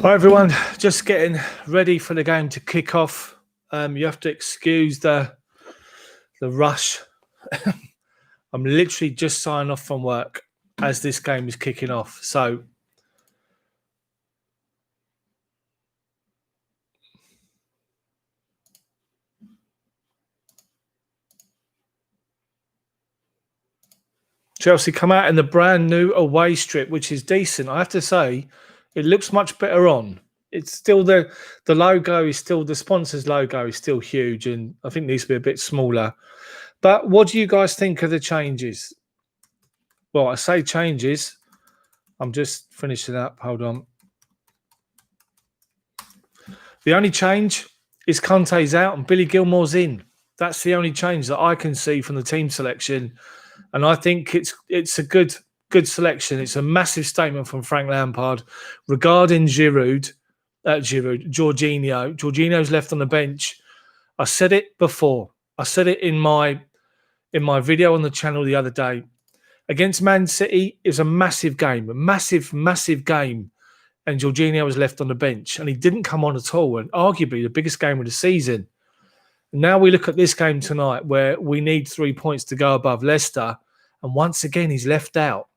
Hi everyone, just getting ready for the game to kick off. You have to excuse the rush. I'm literally just signing off from work as this game is kicking off. So Chelsea come out in the brand new away strip, which is decent. I have to say, it looks much better on. It's still the logo is still the sponsor's logo is still huge, and I think it needs to be a bit smaller. But what do you guys think of the changes? Well, I say changes. I'm just finishing up. Hold on. The only change is Conte's out and Billy Gilmour's in. That's the only change that I can see from the team selection, and I think it's a good selection. It's a massive statement from Frank Lampard regarding Giroud. Jorginho. Jorginho's left on the bench. I said it before. I said it in my video on the channel the other day. Against Man City, it was a massive game, a massive game. And Jorginho was left on the bench and he didn't come on at all. And arguably the biggest game of the season. Now we look at this game tonight where we need 3 points to go above Leicester. And once again, he's left out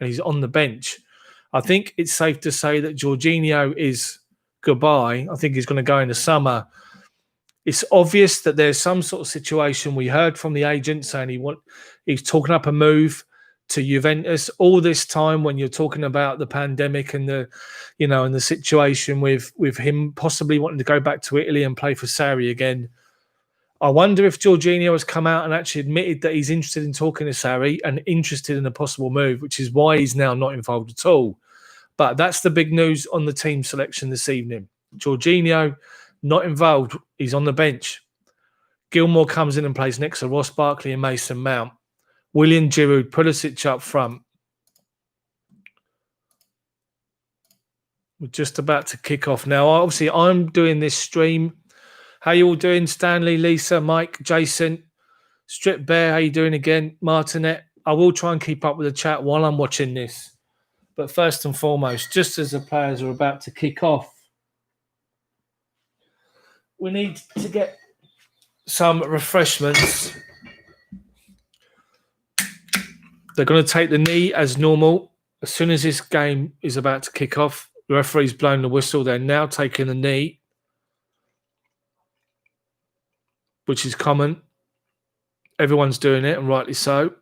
and he's on the bench. I think it's safe to say that Jorginho is goodbye. I think he's going to go in the summer. It's obvious that there's some sort of situation. We heard from the agent saying he's talking up a move to Juventus. All this time when you're talking about the pandemic and the situation with him possibly wanting to go back to Italy and play for Sarri again. I wonder if Jorginho has come out and actually admitted that he's interested in talking to Sarri and interested in a possible move, which is why he's now not involved at all. But that's the big news on the team selection this evening. Jorginho not involved. He's on the bench. Gilmour comes in and plays next to Ross Barkley and Mason Mount. Willian, Giroud, Pulisic up front. We're just about to kick off now. Obviously, I'm doing this stream. How you all doing? Stanley, Lisa, Mike, Jason, Strip Bear, how you doing again? Martinet. I will try and keep up with the chat while I'm watching this. But first and foremost, just as the players are about to kick off, we need to get some refreshments. They're going to take the knee as normal. As soon as this game is about to kick off, the referee's blown the whistle. They're now taking the knee, which is common. Everyone's doing it, and rightly so.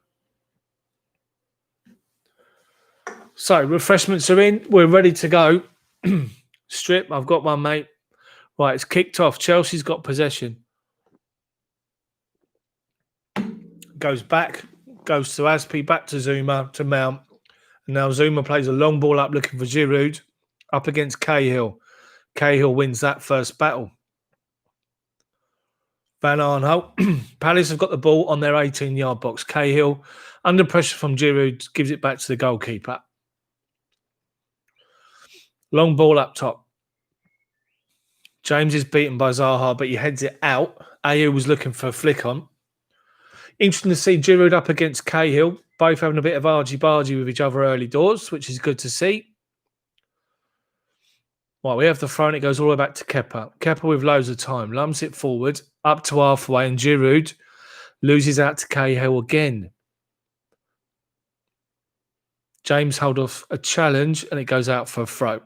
So, refreshments are in. We're ready to go. Strip, I've got one, mate. Right, it's kicked off. Chelsea's got possession. Goes back. Goes to Azpi, back to Zouma, to Mount. And now Zouma plays a long ball up looking for Giroud. Up against Cahill. Cahill wins that first battle. Van Aanholt. Palace have got the ball on their 18-yard box. Cahill, under pressure from Giroud, gives it back to the goalkeeper. Long ball up top. James is beaten by Zaha, but he heads it out. Ayew was looking for a flick on. Interesting to see Giroud up against Cahill, both having a bit of argy-bargy with each other early doors, which is good to see. Well, we have the throw and it goes all the way back to Kepa. Kepa with loads of time, lumps it forward, up to halfway, and Giroud loses out to Cahill again. James hold off a challenge and it goes out for a throw.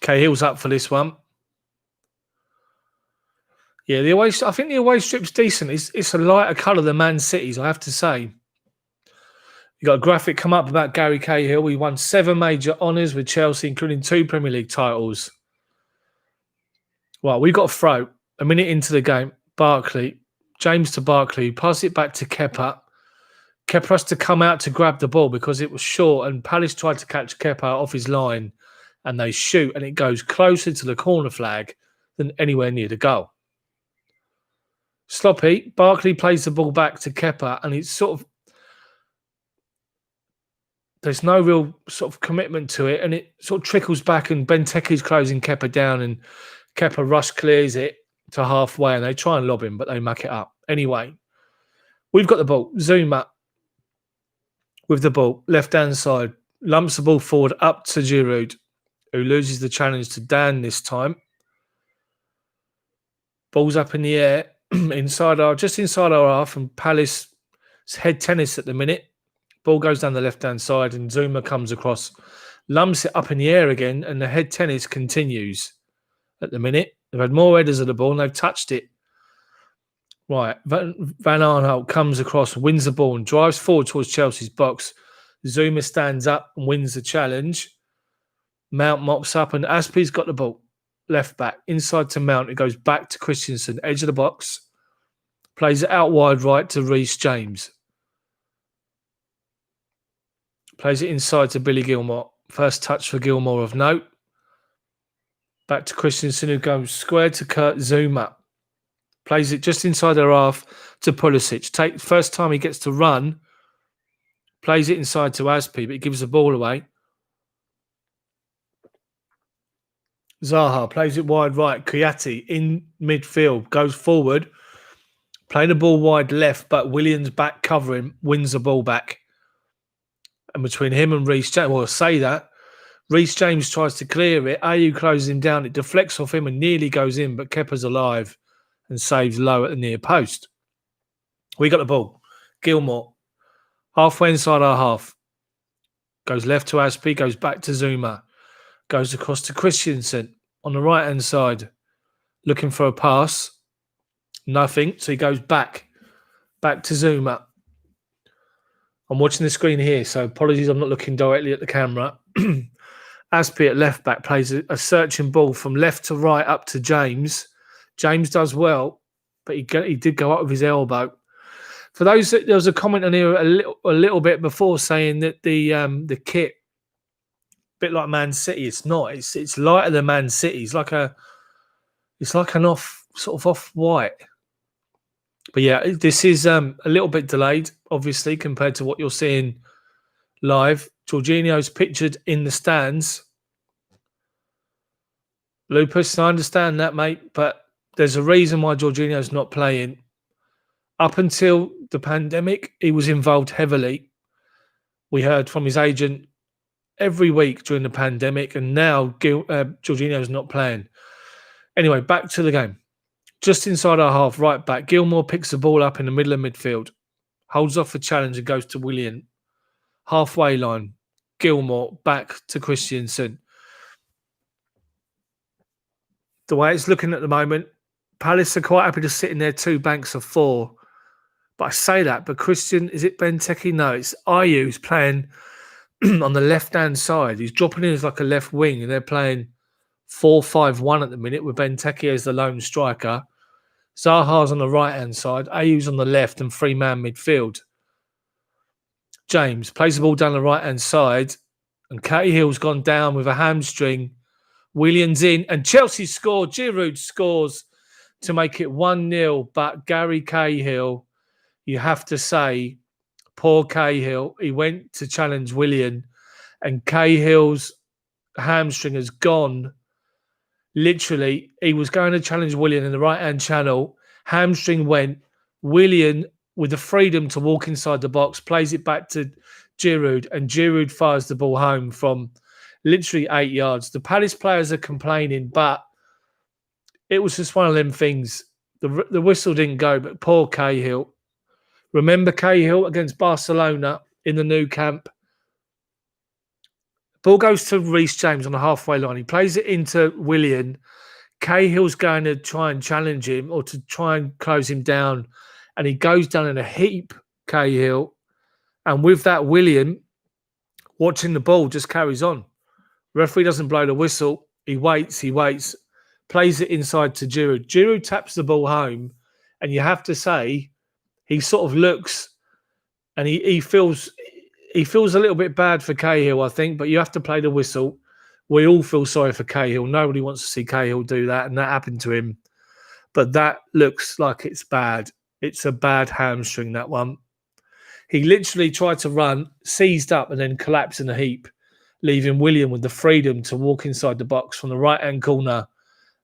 Cahill's up for this one. Yeah, I think the away strip's decent. It's a lighter colour than Man City's, I have to say. You got a graphic come up about Gary Cahill. He won 7 major honours with Chelsea, including 2 Premier League titles. Well, we've got a throw. A minute into the game. Barkley. James to Barkley. Pass it back to Kepa. Kepa has to come out to grab the ball because it was short, and Palace tried to catch Kepa off his line, and they shoot, and it goes closer to the corner flag than anywhere near the goal. Sloppy. Barkley plays the ball back to Kepa, and it's sort of there's no real sort of commitment to it, and it sort of trickles back, and Benteke's closing Kepa down, and Kepa rush clears it to halfway, and they try and lob him, but they muck it up. Anyway, we've got the ball. Zouma with the ball, left-hand side. lumps the ball forward up to Giroud, who loses the challenge to Dan this time. Ball's up in the air, just inside our half, and Palace head tennis at the minute. Ball goes down the left-hand side, and Zouma comes across, lumps it up in the air again, and the head tennis continues at the minute. They've had more headers of the ball, and they've touched it. Right, Van Aanholt comes across, wins the ball, and drives forward towards Chelsea's box. Zouma stands up and wins the challenge. Mount mops up, and Azpi's got the ball. Left back, inside to Mount. It goes back to Christensen, edge of the box. Plays it out wide right to Reece James. Plays it inside to Billy Gilmour. First touch for Gilmour of note. Back to Christensen, who goes square to Kurt Zouma. Plays it just inside their half to Pulisic. First time he gets to run. Plays it inside to Azpi, but he gives the ball away. Zaha plays it wide right. Kouyaté in midfield, goes forward. Playing the ball wide left, but Willian's back covering, wins the ball back. And between him and Reece James, well, I'll say that. Reece James tries to clear it. Ayew closes him down. It deflects off him and nearly goes in, but Kepa's alive and saves low at the near post. We got the ball. Gilmour, halfway inside our half. Goes left to Azpi, goes back to Zouma. Goes across to Christensen on the right-hand side. Looking for a pass. Nothing. So he goes back to Zouma. I'm watching the screen here, so apologies I'm not looking directly at the camera. Azpi at left back plays a searching ball from left to right up to James. James does well, but he did go up with his elbow. For those, there was a comment on here a little bit before saying that the kit, a bit like Man City. It's not. It's lighter than Man City. It's like an off white. But yeah, this is a little bit delayed, obviously, compared to what you're seeing live. Jorginho's pictured in the stands. Lupus, I understand that, mate, but there's a reason why Jorginho's not playing. Up until the pandemic, he was involved heavily. We heard from his agent every week during the pandemic, and now Jorginho's not playing. Anyway, back to the game. Just inside our half, right back, Gilmour picks the ball up in the middle of midfield, holds off a challenge and goes to Willian. Halfway line, Gilmour back to Christensen. The way it's looking at the moment, Palace are quite happy to sit in their two banks of four. But I say that, but Christian, is it Benteke? No, it's Ayew who's playing on the left-hand side. He's dropping in as like a left wing, and they're playing 4-5-1 at the minute with Benteke as the lone striker. Zaha's on the right-hand side. Ayew's on the left and three-man midfield. James plays the ball down the right-hand side, and Cahill's gone down with a hamstring. Willian's in, and Chelsea score. Giroud scores to make it 1-0. But Gary Cahill, you have to say, poor Cahill, he went to challenge Willian, and Cahill's hamstring has gone. Literally, he was going to challenge Willian in the right-hand channel. Hamstring went. Willian, with the freedom to walk inside the box, plays it back to Giroud, and Giroud fires the ball home from literally 8 yards. The Palace players are complaining, but it was just one of them things. The whistle didn't go, but poor Cahill. Remember Cahill against Barcelona in the Nou Camp? Ball goes to Reece James on the halfway line. He plays it into Willian. Cahill's going to try and challenge him or to try and close him down. And he goes down in a heap, Cahill. And with that, Willian, watching the ball, just carries on. Referee doesn't blow the whistle. He waits. Plays it inside to Giroud. Giroud taps the ball home. And you have to say, he sort of looks and he feels a little bit bad for Cahill, I think, but you have to play the whistle. We all feel sorry for Cahill. Nobody wants to see Cahill do that, and that happened to him. But that looks like it's bad. It's a bad hamstring, that one. He literally tried to run, seized up, and then collapsed in a heap, leaving Willian with the freedom to walk inside the box from the right-hand corner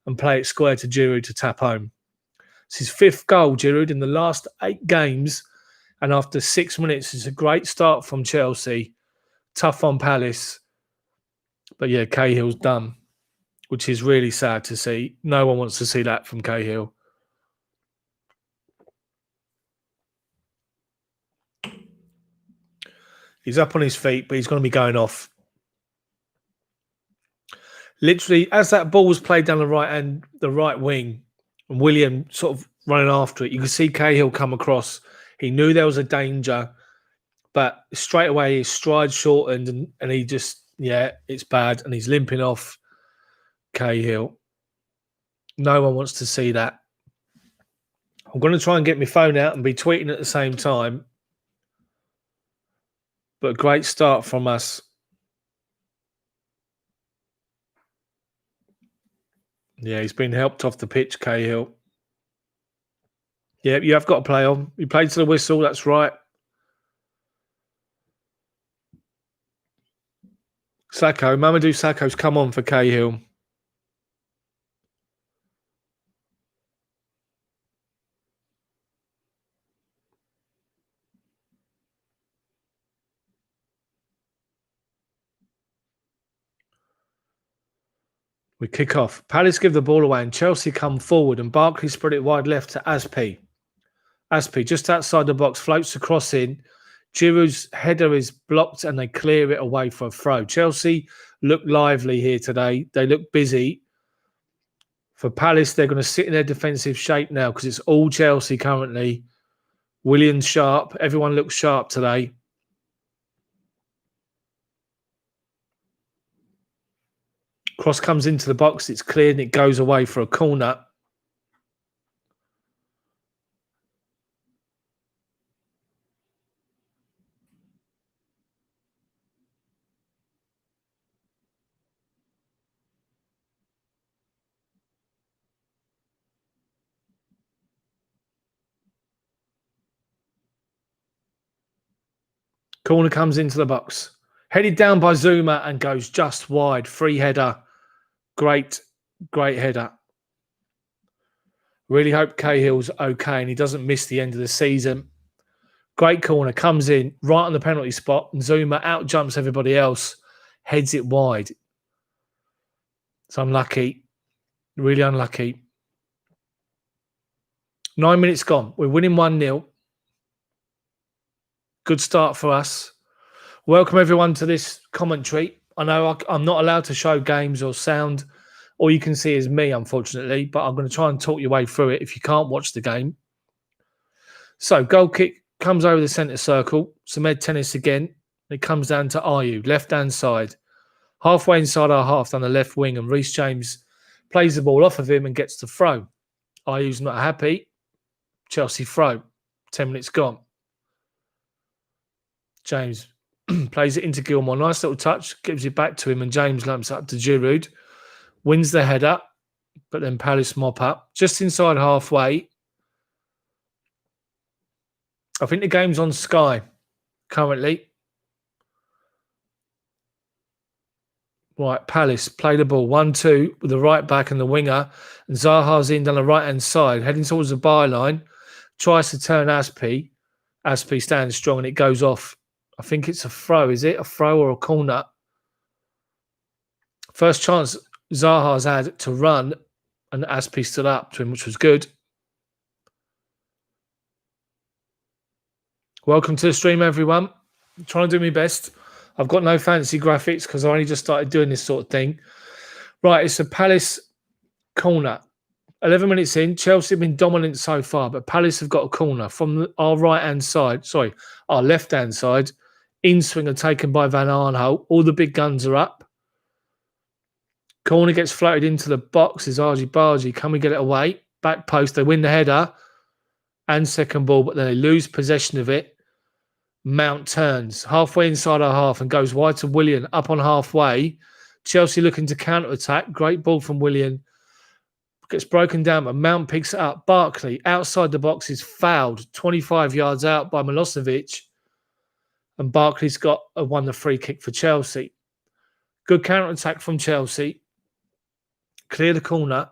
and play it square to Giroud to tap home. It's his fifth goal, Giroud, in the last 8 games. And after 6 minutes, it's a great start from Chelsea Tough on Palace. But yeah, Cahill's done, which is really sad to see. No one wants to see that from Cahill. He's up on his feet, but he's going to be going off. Literally, as that ball was played down the right wing, and Willian sort of running after it, you could see Cahill come across. He knew there was a danger, but straight away his stride shortened, and he just, it's bad, and he's limping off. Cahill. No one wants to see that. I'm going to try and get my phone out and be tweeting at the same time. But a great start from us. Yeah, he's been helped off the pitch, Cahill. Yeah, you have got to play on. You played to the whistle, that's right. Mamadou Sakho's come on for Cahill. We kick off. Palace give the ball away and Chelsea come forward and Barkley spread it wide left to Azpi. Azpi just outside the box, floats the cross in. Giroud's header is blocked and they clear it away for a throw. Chelsea look lively here today. They look busy. For Palace, they're going to sit in their defensive shape now because it's all Chelsea currently. Willian sharp. Everyone looks sharp today. Cross comes into the box. It's cleared and it goes away for a corner. Corner comes into the box. Headed down by Zouma and goes just wide. Free header. Great header. Really hope Cahill's okay and he doesn't miss the end of the season. Great corner. Comes in right on the penalty spot. And Zouma out jumps everybody else. Heads it wide. It's unlucky. Really unlucky. 9 minutes gone. We're winning 1-0. Good start for us. Welcome everyone to this commentary. I know I'm not allowed to show games or sound. All you can see is me, unfortunately, but I'm going to try and talk your way through it if you can't watch the game. So, goal kick comes over the centre circle. Some head tennis again. It comes down to Ayew, left-hand side. Halfway inside our half down the left wing, and Reece James plays the ball off of him and gets the throw. Ayew's not happy. Chelsea throw. 10 minutes gone. James plays it into Gilmour. Nice little touch. Gives it back to him, and James lumps up to Giroud. Wins the header, but then Palace mop up. Just inside halfway. I think the game's on Sky currently. Right, Palace play the ball 1-2 with the right back and the winger. And Zaha's in down the right-hand side, heading towards the byline. Tries to turn Azpi. Azpi stands strong and it goes off. I think it's a throw. Is it a throw or a corner? First chance Zaha's had to run and Azpi stood up to him, which was good. Welcome to the stream, everyone. I'm trying to do my best. I've got no fancy graphics because I only just started doing this sort of thing. Right, it's a Palace corner. 11 minutes in, Chelsea have been dominant so far, but Palace have got a corner from our right-hand side. Sorry, our left-hand side. In-swinger taken by Van Aanholt. All the big guns are up. Corner gets floated into the box. Is Argy Bargy. Can we get it away? Back post. They win the header and second ball, but then they lose possession of it. Mount turns halfway inside our half and goes wide to Willian up on halfway. Chelsea looking to counter-attack. Great ball from Willian. Gets broken down, but Mount picks it up. Barkley outside the box is fouled 25 yards out by Milosevic. And Barkley's won the free kick for Chelsea. Good counter-attack from Chelsea. Clear the corner.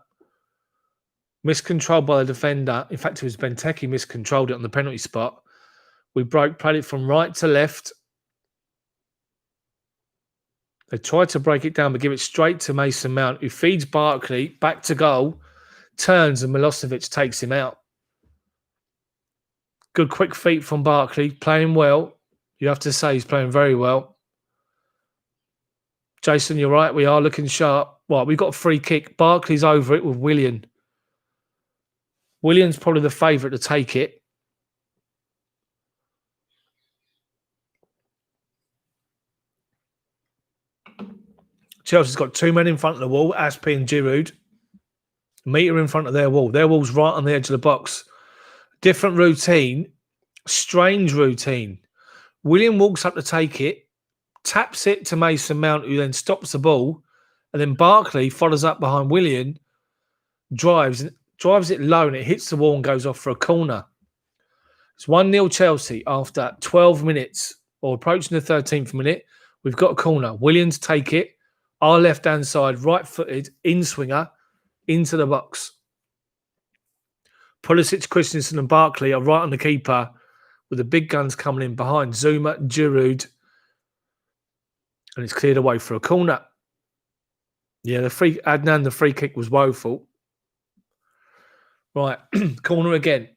Miscontrolled by the defender. In fact, it was Benteke miscontrolled it on the penalty spot. We played it from right to left. They tried to break it down, but give it straight to Mason Mount, who feeds Barkley back to goal, turns, and Milosevic takes him out. Good quick feet from Barkley, playing well. You have to say he's playing very well. Jason, you're right. We are looking sharp. Well, we've got a free kick. Barkley's over it with Willian. Willian's probably the favourite to take it. Chelsea's got 2 men in front of the wall, Azpi and Giroud. Meter in front of their wall. Their wall's right on the edge of the box. Different routine. Strange routine. Willian walks up to take it, taps it to Mason Mount, who then stops the ball, and then Barkley follows up behind Willian, drives it low, and it hits the wall and goes off for a corner. It's 1-0 Chelsea after 12 minutes, or approaching the 13th minute. We've got a corner. Williams take it. Our left-hand side, right-footed, in-swinger, into the box. Pulisic, Christensen and Barkley are right on the keeper with the big guns coming in behind Zouma, Giroud, and it's cleared away for a corner. Yeah, the free kick was woeful. Right, corner again.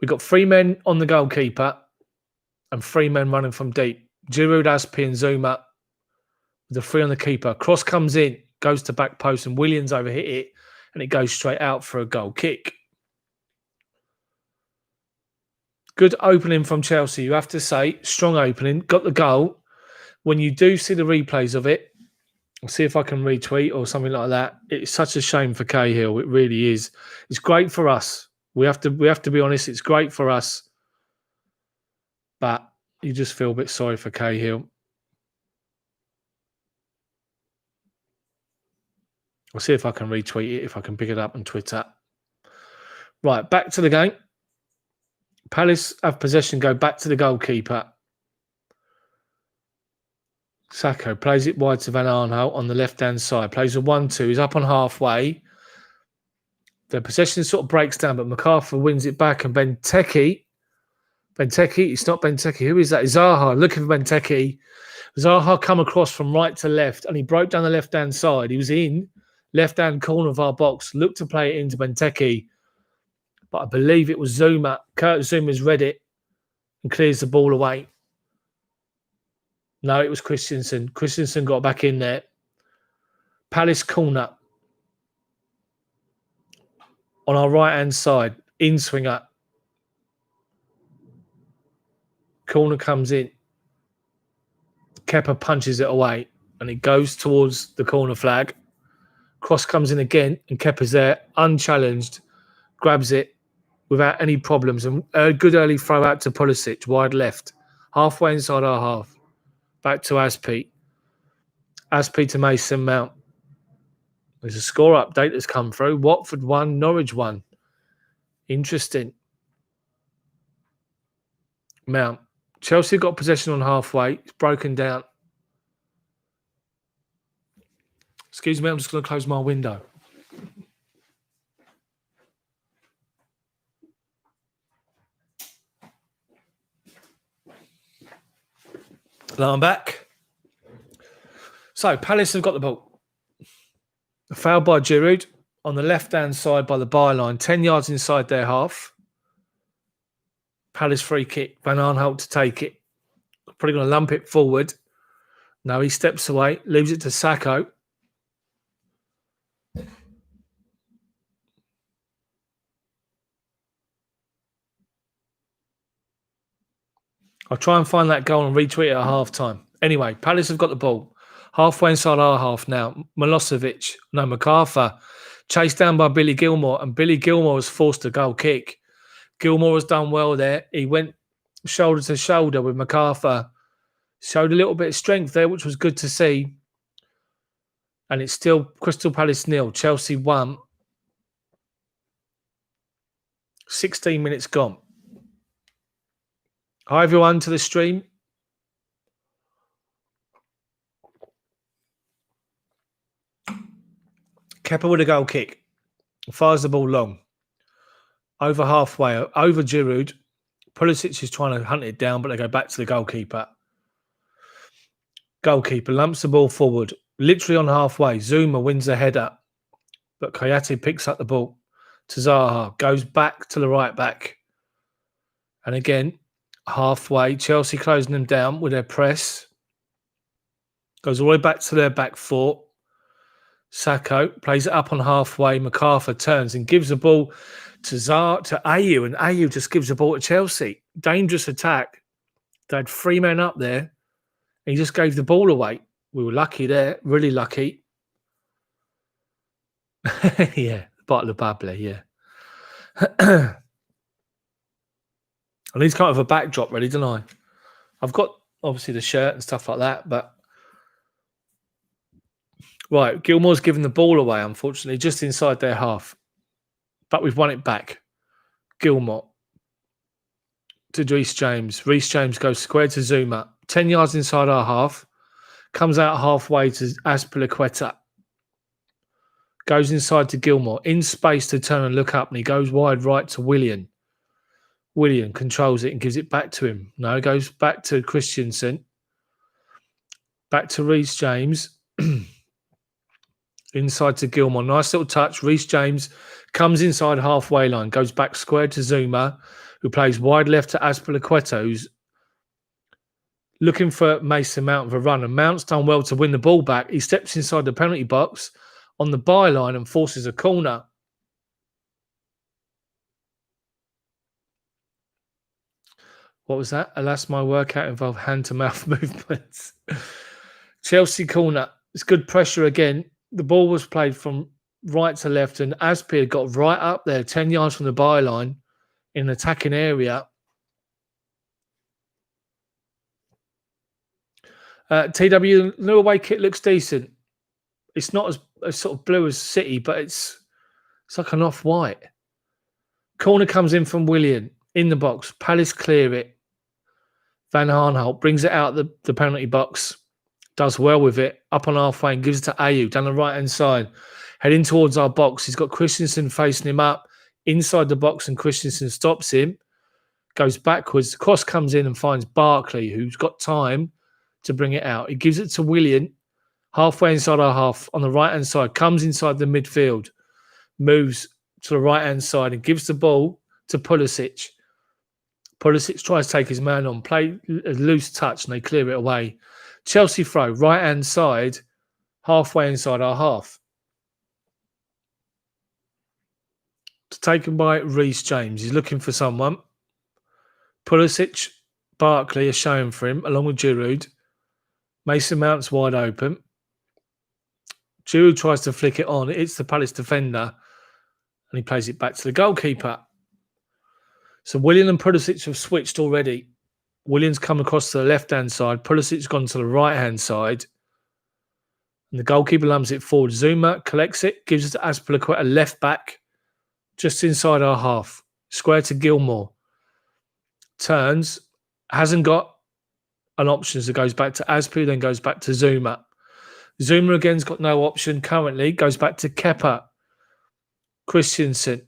We've got 3 men on the goalkeeper and 3 men running from deep. Giroud, Azpi and Zouma with the 3 on the keeper. Cross comes in, goes to back post, and Williams overhit it, and it goes straight out for a goal kick. Good opening from Chelsea, you have to say. Strong opening. Got the goal. When you do see the replays of it, I'll see if I can retweet or something like that. It's such a shame for Cahill. It really is. It's great for us. We have to be honest. It's great for us. But you just feel a bit sorry for Cahill. I'll see if I can retweet it, if I can pick it up on Twitter. Right, back to the game. Palace have possession, go back to the goalkeeper. Sacco plays it wide to Van Aanholt on the left-hand side. Plays a 1-2. He's up on halfway. The possession sort of breaks down, but MacArthur wins it back. And Benteke, it's not Benteke. Who is that? Zaha, looking for Benteke. Zaha come across from right to left, and he broke down the left-hand side. He was in left-hand corner of our box, looked to play it into Benteke. But I believe it was Zouma. Kurt Zouma's read it and clears the ball away. No, it was Christensen. Christensen got back in there. Palace corner. On our right-hand side. In-swinger. Corner comes in. Kepa punches it away. And it goes towards the corner flag. Cross comes in again. And Kepa's there. Unchallenged. Grabs it without any problems. And a good early throw out to Pulisic. Wide left. Halfway inside our half. Back to Azpi. Azpi to Mason Mount. There's a score update that's come through. Watford 1, Norwich 1. Interesting. Mount. Chelsea got possession on halfway. It's broken down. Excuse me, I'm just going to close my window. Now I'm back. So, Palace have got the ball. A foul by Giroud on the left-hand side by the byline, 10 yards inside their half. Palace free kick. Van Aanholt to take it. Probably going to lump it forward. No, he steps away, leaves it to Sacco. I'll try and find that goal and retweet it at half-time. Anyway, Palace have got the ball. Halfway inside our half now. MacArthur. Chased down by Billy Gilmour. And Billy Gilmour has forced a goal kick. Gilmour has done well there. He went shoulder to shoulder with MacArthur. Showed a little bit of strength there, which was good to see. And it's still Crystal Palace 0. Chelsea 1. 16 minutes gone. Hi, everyone, to the stream. Kepa with a goal kick. Fires the ball long. Over halfway. Over Giroud. Pulisic is trying to hunt it down, but they go back to the goalkeeper. Goalkeeper lumps the ball forward, literally on halfway. Zouma wins the header, but Kayate picks up the ball to Zaha, goes back to the right back. And again, halfway, Chelsea closing them down with their press. Goes all the way back to their back four. Sacco plays it up on halfway. MacArthur turns and gives the ball to Zaha, to Ayew, and Ayew just gives the ball to Chelsea. Dangerous attack. They had 3 men up there, and he just gave the ball away. We were lucky there, really lucky. Yeah, bottle of bubbly, yeah. I need kind of a backdrop ready, don't I? I've got, obviously, the shirt and stuff like that, but... Right, Gilmour's given the ball away, unfortunately, just inside their half. But we've won it back. Gilmour to Reece James. Reece James goes square to Zouma. 10 yards inside our half. Comes out halfway to Azpi. Goes inside to Gilmour. In space to turn and look up. And he goes wide right to Willian. Willian controls it and gives it back to him. No, it goes back to Christensen. Back to Reece James. Inside to Gilmour. Nice little touch. Reece James comes inside halfway line. Goes back square to Zouma, who plays wide left to Azpi, who's looking for Mason Mount for a run. And Mount's done well to win the ball back. He steps inside the penalty box on the byline and forces a corner. What was that? Alas, my workout involved hand-to-mouth movements. Chelsea corner. It's good pressure again. The ball was played from right to left, and Azpi had got right up there, 10 yards from the byline in an attacking area. TW, the away kit looks decent. It's not as sort of blue as City, but it's like an off-white. Corner comes in from Willian in the box. Palace clear it. Van Aanholt brings it out the penalty box. Does well with it. Up on halfway and gives it to Ayew down the right-hand side. Heading towards our box. He's got Christensen facing him up. Inside the box, and Christensen stops him. Goes backwards. The cross comes in and finds Barkley, who's got time to bring it out. He gives it to Willian. Halfway inside our half on the right-hand side. Comes inside the midfield. Moves to the right-hand side and gives the ball to Pulisic. Pulisic tries to take his man on. Play a loose touch and they clear it away. Chelsea throw, right-hand side, halfway inside our half. It's taken by Reece James. He's looking for someone. Pulisic, Barkley are showing for him, along with Giroud. Mason Mount's wide open. Giroud tries to flick it on. It's the Palace defender. And he plays it back to the goalkeeper. So Willian and Pulisic have switched already. Willian's come across to the left-hand side. Pulisic's gone to the right-hand side. And the goalkeeper lumps it forward. Zouma collects it, gives it to Azpi, left back, just inside our half. Square to Gilmour. Turns. Hasn't got an option, so goes back to Azpi, then goes back to Zouma. Zouma again's got no option currently. Goes back to Kepa. Christensen.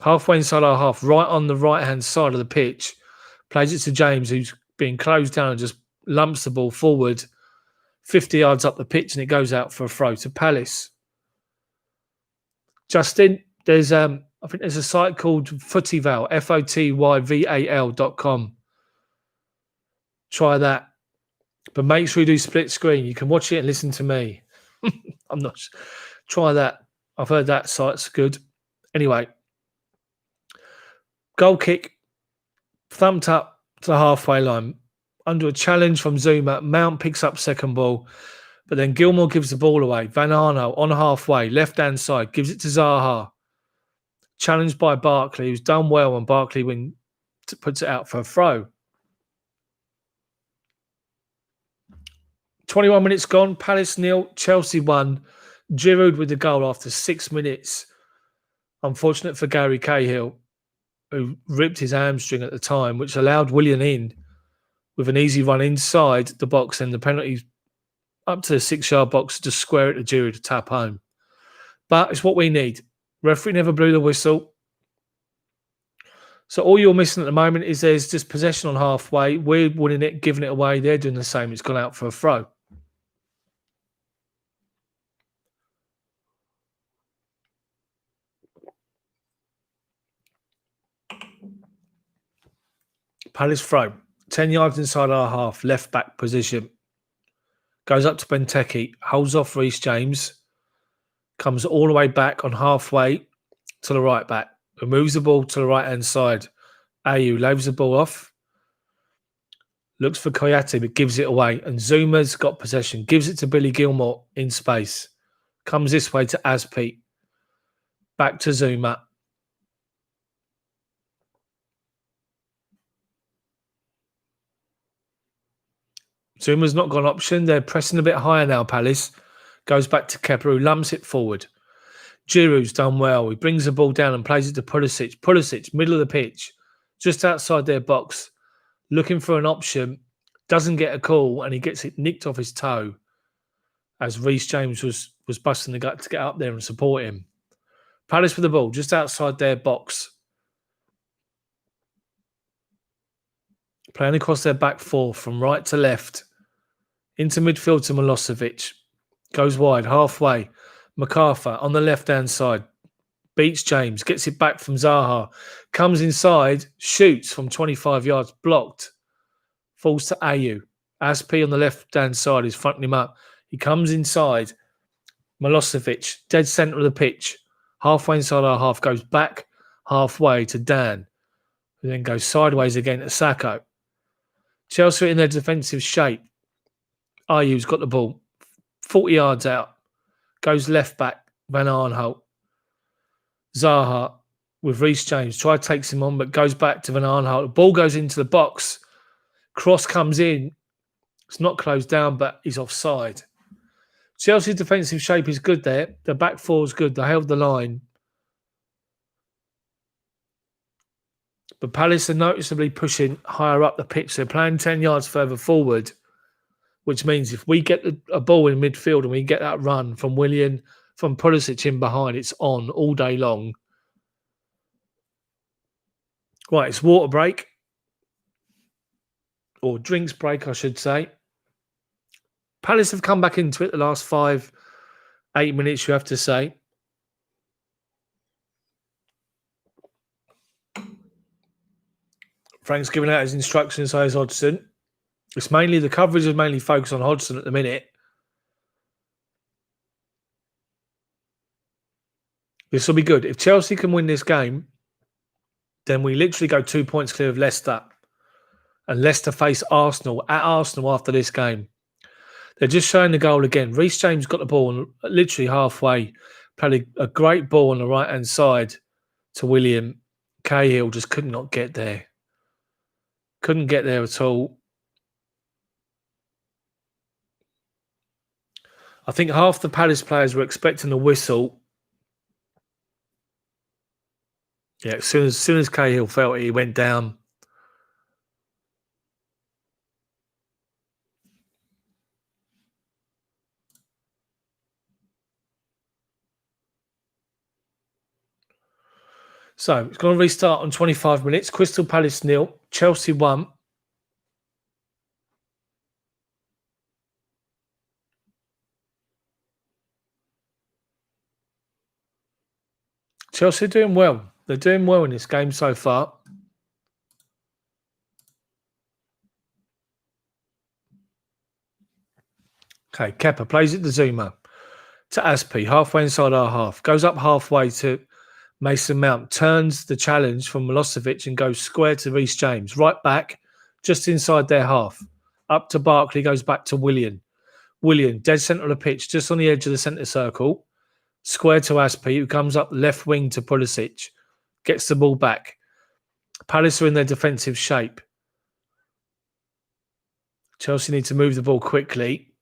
Halfway inside our half, right on the right-hand side of the pitch. Plays it to James, who's being closed down and just lumps the ball forward 50 yards up the pitch, and it goes out for a throw to Palace. Justin, there's I think there's a site called Footyval, FOTYVAL.com. Try that. But make sure you do split screen. You can watch it and listen to me. I'm not sure. Try that. I've heard that site's good. Anyway. Goal kick. Thumped up to the halfway line. Under a challenge from Zouma, Mount picks up second ball. But then Gilmour gives the ball away. Van Aanholt on halfway, left-hand side, gives it to Zaha. Challenged by Barkley, who's done well, and Barkley puts it out for a throw. 21 minutes gone. Palace 0, Chelsea 1. Giroud with the goal after 6 minutes. Unfortunate for Gary Cahill, who ripped his hamstring at the time, which allowed Willian in with an easy run inside the box and the penalty up to the 6-yard box to square it to Giroud to tap home. But it's what we need. Referee never blew the whistle. So all you're missing at the moment is there's just possession on halfway. We're winning it, giving it away. They're doing the same. It's gone out for a throw. Palace throw. 10 yards inside our half. Left back position. Goes up to Benteke. Holds off Reece James. Comes all the way back on halfway to the right back. Removes the ball to the right-hand side. Ayew lays the ball off. Looks for Koyate, but gives it away. And Zouma's got possession. Gives it to Billy Gilmour in space. Comes this way to Azpi. Back to Zouma. Zouma's not got an option. They're pressing a bit higher now, Palace. Goes back to Kepa, who lumps it forward. Giroud's done well. He brings the ball down and plays it to Pulisic. Pulisic, middle of the pitch, just outside their box, looking for an option. Doesn't get a call, and he gets it nicked off his toe as Reece James was busting the gut to get up there and support him. Palace with the ball, just outside their box. Playing across their back four from right to left. Into midfield to Milosevic. Goes wide, halfway. MacArthur on the left-hand side. Beats James, gets it back from Zaha. Comes inside, shoots from 25 yards, blocked. Falls to Ayew. Azpi on the left-hand side is fronting him up. He comes inside. Milosevic, dead centre of the pitch. Halfway inside our half, goes back halfway to Dan. And then goes sideways again to Sacco. Chelsea in their defensive shape. Ayew's got the ball. 40 yards out. Goes left back. Van Aanholt. Zaha with Reece James. Takes him on, but goes back to Van Aanholt. The ball goes into the box. Cross comes in. It's not closed down, but he's offside. Chelsea's defensive shape is good there. The back four is good. They held the line. But Palace are noticeably pushing higher up the pitch. They're playing 10 yards further forward, which means if we get a ball in midfield and we get that run from Willian, from Pulisic in behind, it's on all day long. Right, it's water break. Or drinks break, I should say. Palace have come back into it the last 5-8 minutes, you have to say. Frank's giving out his instructions, says Hodgson. It's mainly, the coverage is mainly focused on Hodgson at the minute. This will be good. If Chelsea can win this game, then we literally go 2 points clear of Leicester. And Leicester face Arsenal at Arsenal after this game. They're just showing the goal again. Reece James got the ball literally halfway. Played a great ball on the right-hand side to Willian. Cahill just could not get there. Couldn't get there at all. I think half the Palace players were expecting a whistle. Yeah, as soon as Cahill felt it, he went down. So it's going to restart on 25 minutes. Crystal Palace 0, Chelsea 1. Chelsea are doing well. They're doing well in this game so far. Okay, Kepa plays it to Zouma. To Azpi, halfway inside our half. Goes up halfway to Mason Mount. Turns the challenge from Milosevic and goes square to Reece James. Right back, just inside their half. Up to Barkley, goes back to Willian. Willian, dead centre of the pitch, just on the edge of the centre circle. Square to Azpi, who comes up left wing to Pulisic. Gets the ball back. Palace are in their defensive shape. Chelsea need to move the ball quickly.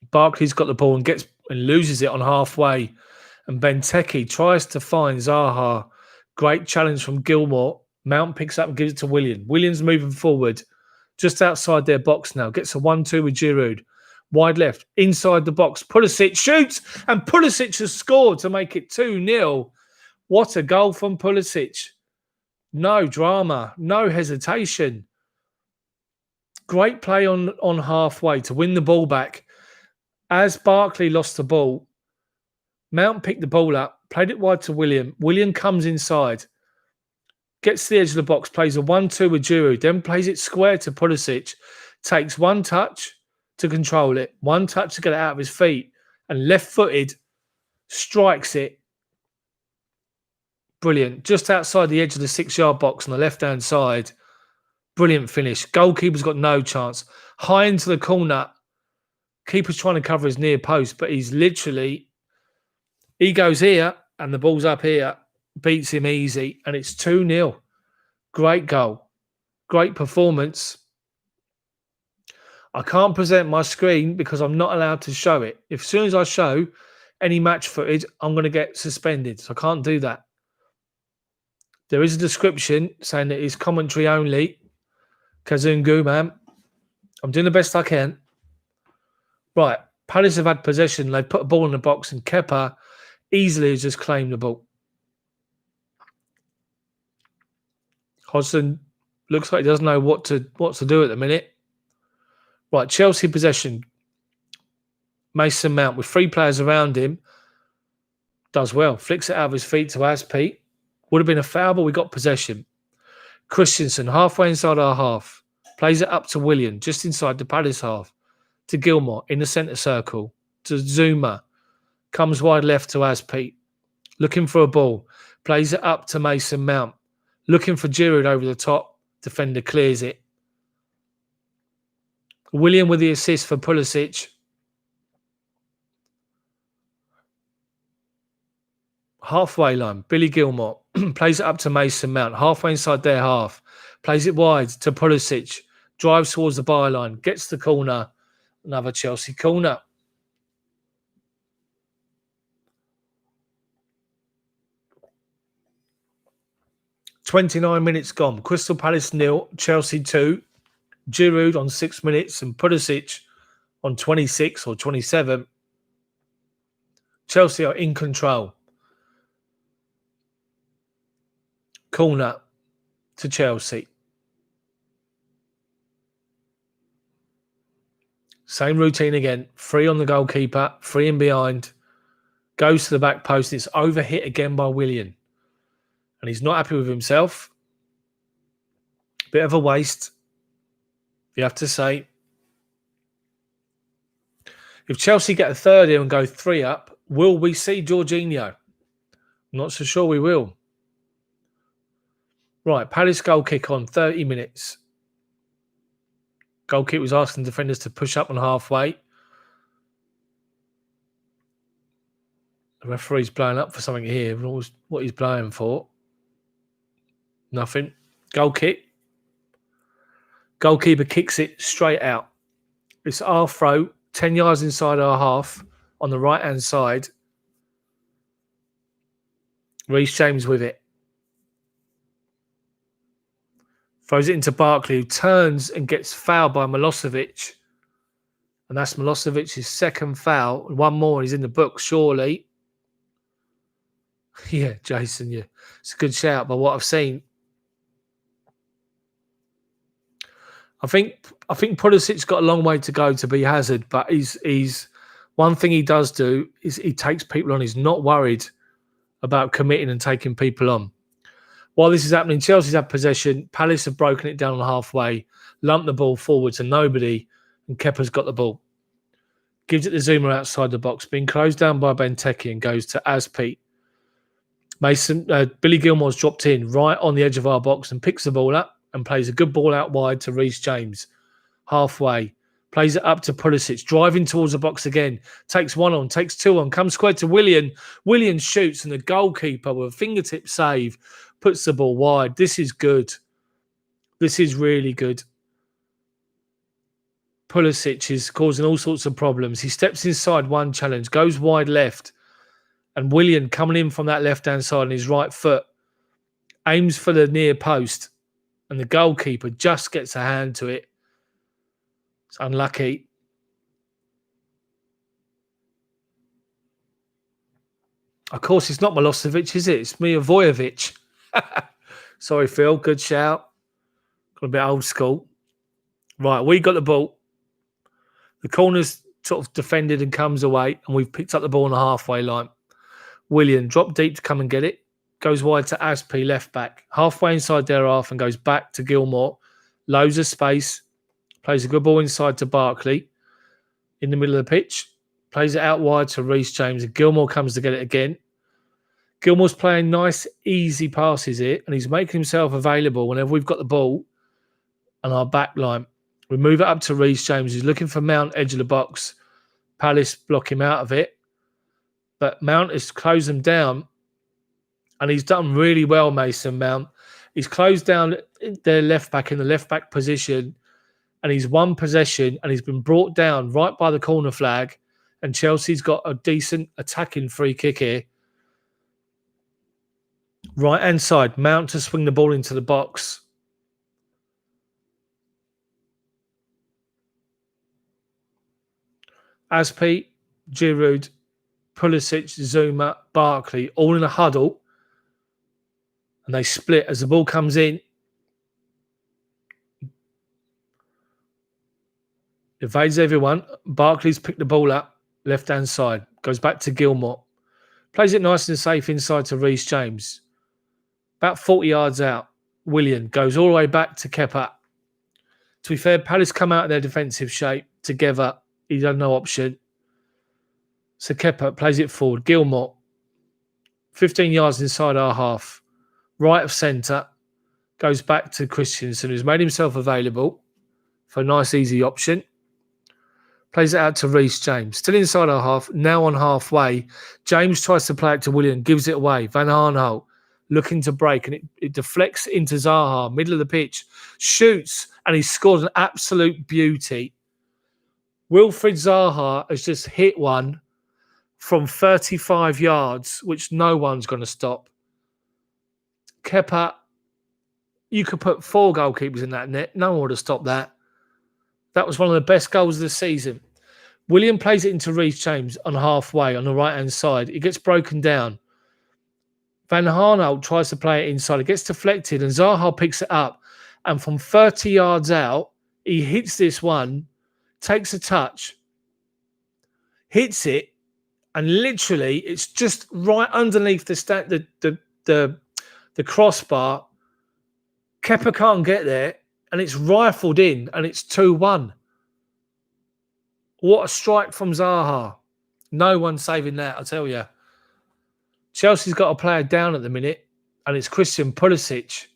Barkley's got the ball and loses it on halfway. And Benteke tries to find Zaha. Great challenge from Gilmour. Mount picks up and gives it to Willian. Willian's moving forward. Just outside their box now. Gets a 1-2 with Giroud. Wide left. Inside the box. Pulisic shoots. And Pulisic has scored to make it 2-0. What a goal from Pulisic. No drama, no hesitation. Great play on halfway to win the ball back. As Barkley lost the ball, Mount picked the ball up, played it wide to Willian. Willian comes inside, gets to the edge of the box, plays a 1-2 with Giroud, then plays it square to Pulisic, takes one touch to control it, one touch to get it out of his feet, and left-footed strikes it. Brilliant. Just outside the edge of the 6-yard box on the left-hand side. Brilliant finish. Goalkeeper's got no chance. High into the corner. Keeper's trying to cover his near post, but he's literally... He goes here, and the ball's up here. Beats him easy, and it's 2-0. Great goal. Great performance. I can't present my screen because I'm not allowed to show it. As soon as I show any match footage, I'm going to get suspended. So I can't do that. There is a description saying that it's commentary only. Kazungu, man. I'm doing the best I can. Right. Palace have had possession. They put a ball in the box and Kepa easily has just claimed the ball. Hodgson looks like he doesn't know what to do at the minute. Right, Chelsea possession. Mason Mount with 3 players around him. Does well. Flicks it out of his feet to Azpi. Would have been a foul, but we got possession. Christensen, halfway inside our half. Plays it up to Willian, just inside the Palace half. To Gilmour, in the centre circle. To Zouma. Comes wide left to Azpi. Looking for a ball. Plays it up to Mason Mount. Looking for Giroud over the top. Defender clears it. Willian with the assist for Pulisic. Halfway line. Billy Gilmour plays it up to Mason Mount. Halfway inside their half. Plays it wide to Pulisic. Drives towards the byline. Gets the corner. Another Chelsea corner. "29 minutes gone. Crystal Palace 0, Chelsea 2. Giroud on 6 minutes and Pulisic on 26 or 27. Chelsea are in control. Corner to Chelsea. Same routine again. 3 on the goalkeeper, 3 in behind. Goes to the back post. It's overhit again by Willian. And he's not happy with himself. Bit of a waste, you have to say. If Chelsea get a third here and go 3 up, will we see Jorginho? I'm not so sure we will. Right, Palace goal kick on 30 minutes. Goalkeeper was asking defenders to push up on halfway. The referee's blowing up for something here. What he's blowing for? Nothing. Goal kick. Goalkeeper kicks it straight out. It's our throw, 10 yards inside our half on the right-hand side. Reece James with it. Throws it into Barkley, who turns and gets fouled by Milosevic. And that's Milosevic's second foul. One more and he's in the book, surely. Yeah, Jason, yeah. It's a good shout by what I've seen. I think Pulisic's got a long way to go to be Hazard, but he's one thing he does do is he takes people on. He's not worried about committing and taking people on. While this is happening, Chelsea's had possession. Palace have broken it down on halfway, lumped the ball forward to nobody, and Kepa's got the ball. Gives it to Zouma outside the box, being closed down by Benteke and goes to Azpi. Billy Gilmour's dropped in right on the edge of our box and picks the ball up and plays a good ball out wide to Reece James. Halfway. Plays it up to Pulisic. Driving towards the box again. Takes 1 on, takes 2 on. Comes square to Willian. Willian shoots and the goalkeeper with a fingertip save puts the ball wide. This is good. This is really good. Pulisic is causing all sorts of problems. He steps inside one challenge, goes wide left. And Willian coming in from that left-hand side on his right foot. Aims for the near post. And the goalkeeper just gets a hand to it. It's unlucky. Of course, it's not Milosevic, is it? It's Milivojevic. Sorry, Phil. Good shout. Got a bit old school. Right, we got the ball. The corner's sort of defended and comes away, and we've picked up the ball on the halfway line. Willian dropped deep to come and get it. Goes wide to Azpi, left back. Halfway inside their half and goes back to Gilmour. Loads of space. Plays a good ball inside to Barkley. In the middle of the pitch. Plays it out wide to Reece James. And Gilmour comes to get it again. Gilmour's playing nice, easy passes here. And he's making himself available whenever we've got the ball on our back line. We move it up to Reece James. He's looking for Mount, edge of the box. Palace block him out of it. But Mount has closed them down. And he's done really well, Mason Mount. He's closed down their left back in the left back position. And he's won possession. And he's been brought down right by the corner flag. And Chelsea's got a decent attacking free kick here. Right hand side. Mount to swing the ball into the box. Azpi, Giroud, Pulisic, Zouma, Barkley, all in a huddle. And they split as the ball comes in. Evades everyone. Barkley's picked the ball up. Left-hand side. Goes back to Gilmour. Plays it nice and safe inside to Reece James. About 40 yards out. Willian goes all the way back to Kepa. To be fair, Palace come out of their defensive shape together. He's had no option. So Kepa plays it forward. Gilmour. 15 yards inside our half. Right of centre. Goes back to Christensen, who's made himself available for a nice, easy option. Plays it out to Reece James. Still inside our half. Now on halfway. James tries to play it to Willian. Gives it away. Van Aanholt looking to break. And it deflects into Zaha. Middle of the pitch. Shoots. And he scores an absolute beauty. Wilfried Zaha has just hit one from 35 yards, which no one's going to stop. Kepa, you could put 4 goalkeepers in that net. No one would have stopped that. That was one of the best goals of the season. Willian plays it into Reece James on halfway on the right-hand side. It gets broken down. Van Aanholt tries to play it inside. It gets deflected and Zaha picks it up. And from 30 yards out, he hits this one, takes a touch, hits it, and literally it's just right underneath the crossbar. Kepa can't get there, and it's rifled in, and it's 2-1. What a strike from Zaha. No one's saving that, I tell you. Chelsea's got a player down at the minute, and it's Christian Pulisic.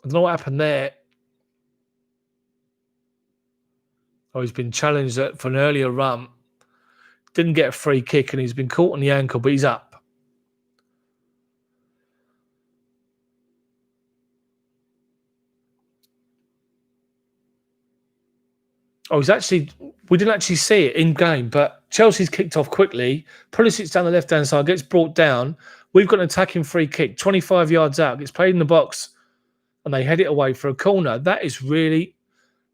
I don't know what happened there. Oh, he's been challenged for an earlier run. Didn't get a free kick, and he's been caught on the ankle, but he's up. Oh, we didn't actually see it in game, but Chelsea's kicked off quickly. Pulisic's down the left-hand side, gets brought down. We've got an attacking free kick, 25 yards out, gets played in the box, and they head it away for a corner. That is really,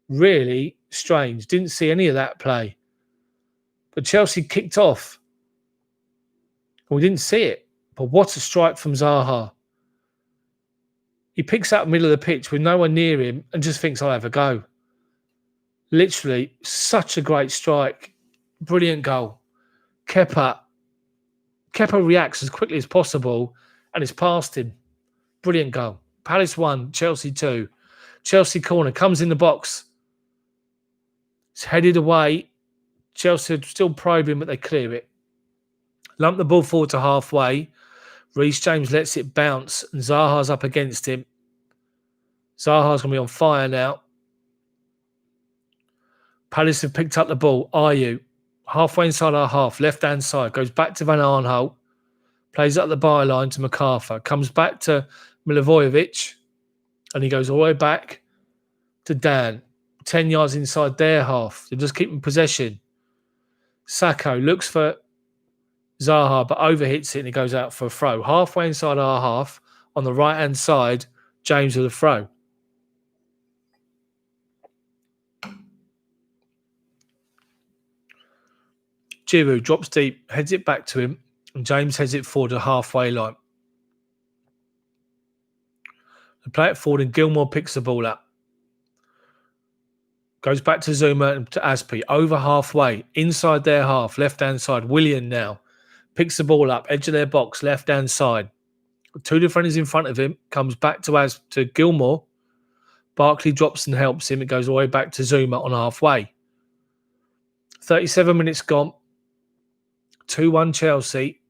really strange. Didn't see any of that play. But Chelsea kicked off. We didn't see it. But what a strike from Zaha. He picks up middle of the pitch with no one near him and just thinks, I'll have a go. Literally, such a great strike. Brilliant goal. Kepa reacts as quickly as possible and it's past him. Brilliant goal. Palace 1, Chelsea 2. Chelsea corner, comes in the box. It's headed away. Chelsea are still probing, but they clear it. Lump the ball forward to halfway. Reece James lets it bounce and Zaha's up against him. Zaha's going to be on fire now. Palace have picked up the ball. Ayew, halfway inside our half, left-hand side, goes back to Van Aanholt, plays up the byline to MacArthur, comes back to Milivojevic, and he goes all the way back to Dan. 10 yards inside their half. They're just keeping possession. Sacco looks for Zaha, but overhits it and he goes out for a throw. Halfway inside our half, on the right-hand side, James with a throw. Giroud drops deep, heads it back to him. And James heads it forward to halfway line. They play it forward and Gilmour picks the ball up. Goes back to Zouma and to Azpi. Over halfway. Inside their half. Left-hand side. Willian now. Picks the ball up. Edge of their box. Left-hand side. Two defenders in front of him. Comes back to Gilmour. Barkley drops and helps him. It goes all the way back to Zouma on halfway. 37 minutes gone. 2-1 Chelsea.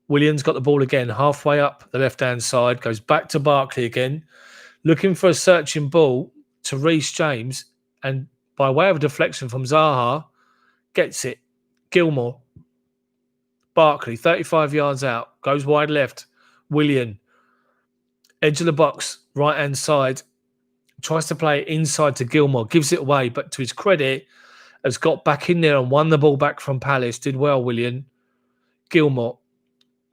Willian's got the ball again. Halfway up the left-hand side. Goes back to Barkley again. Looking for a searching ball to Reece James. And by way of a deflection from Zaha, gets it. Gilmour. Barkley, 35 yards out. Goes wide left. Willian. Edge of the box. Right-hand side. Tries to play it inside to Gilmour. Gives it away. But to his credit, has got back in there and won the ball back from Palace. Did well, Willian. Gilmour.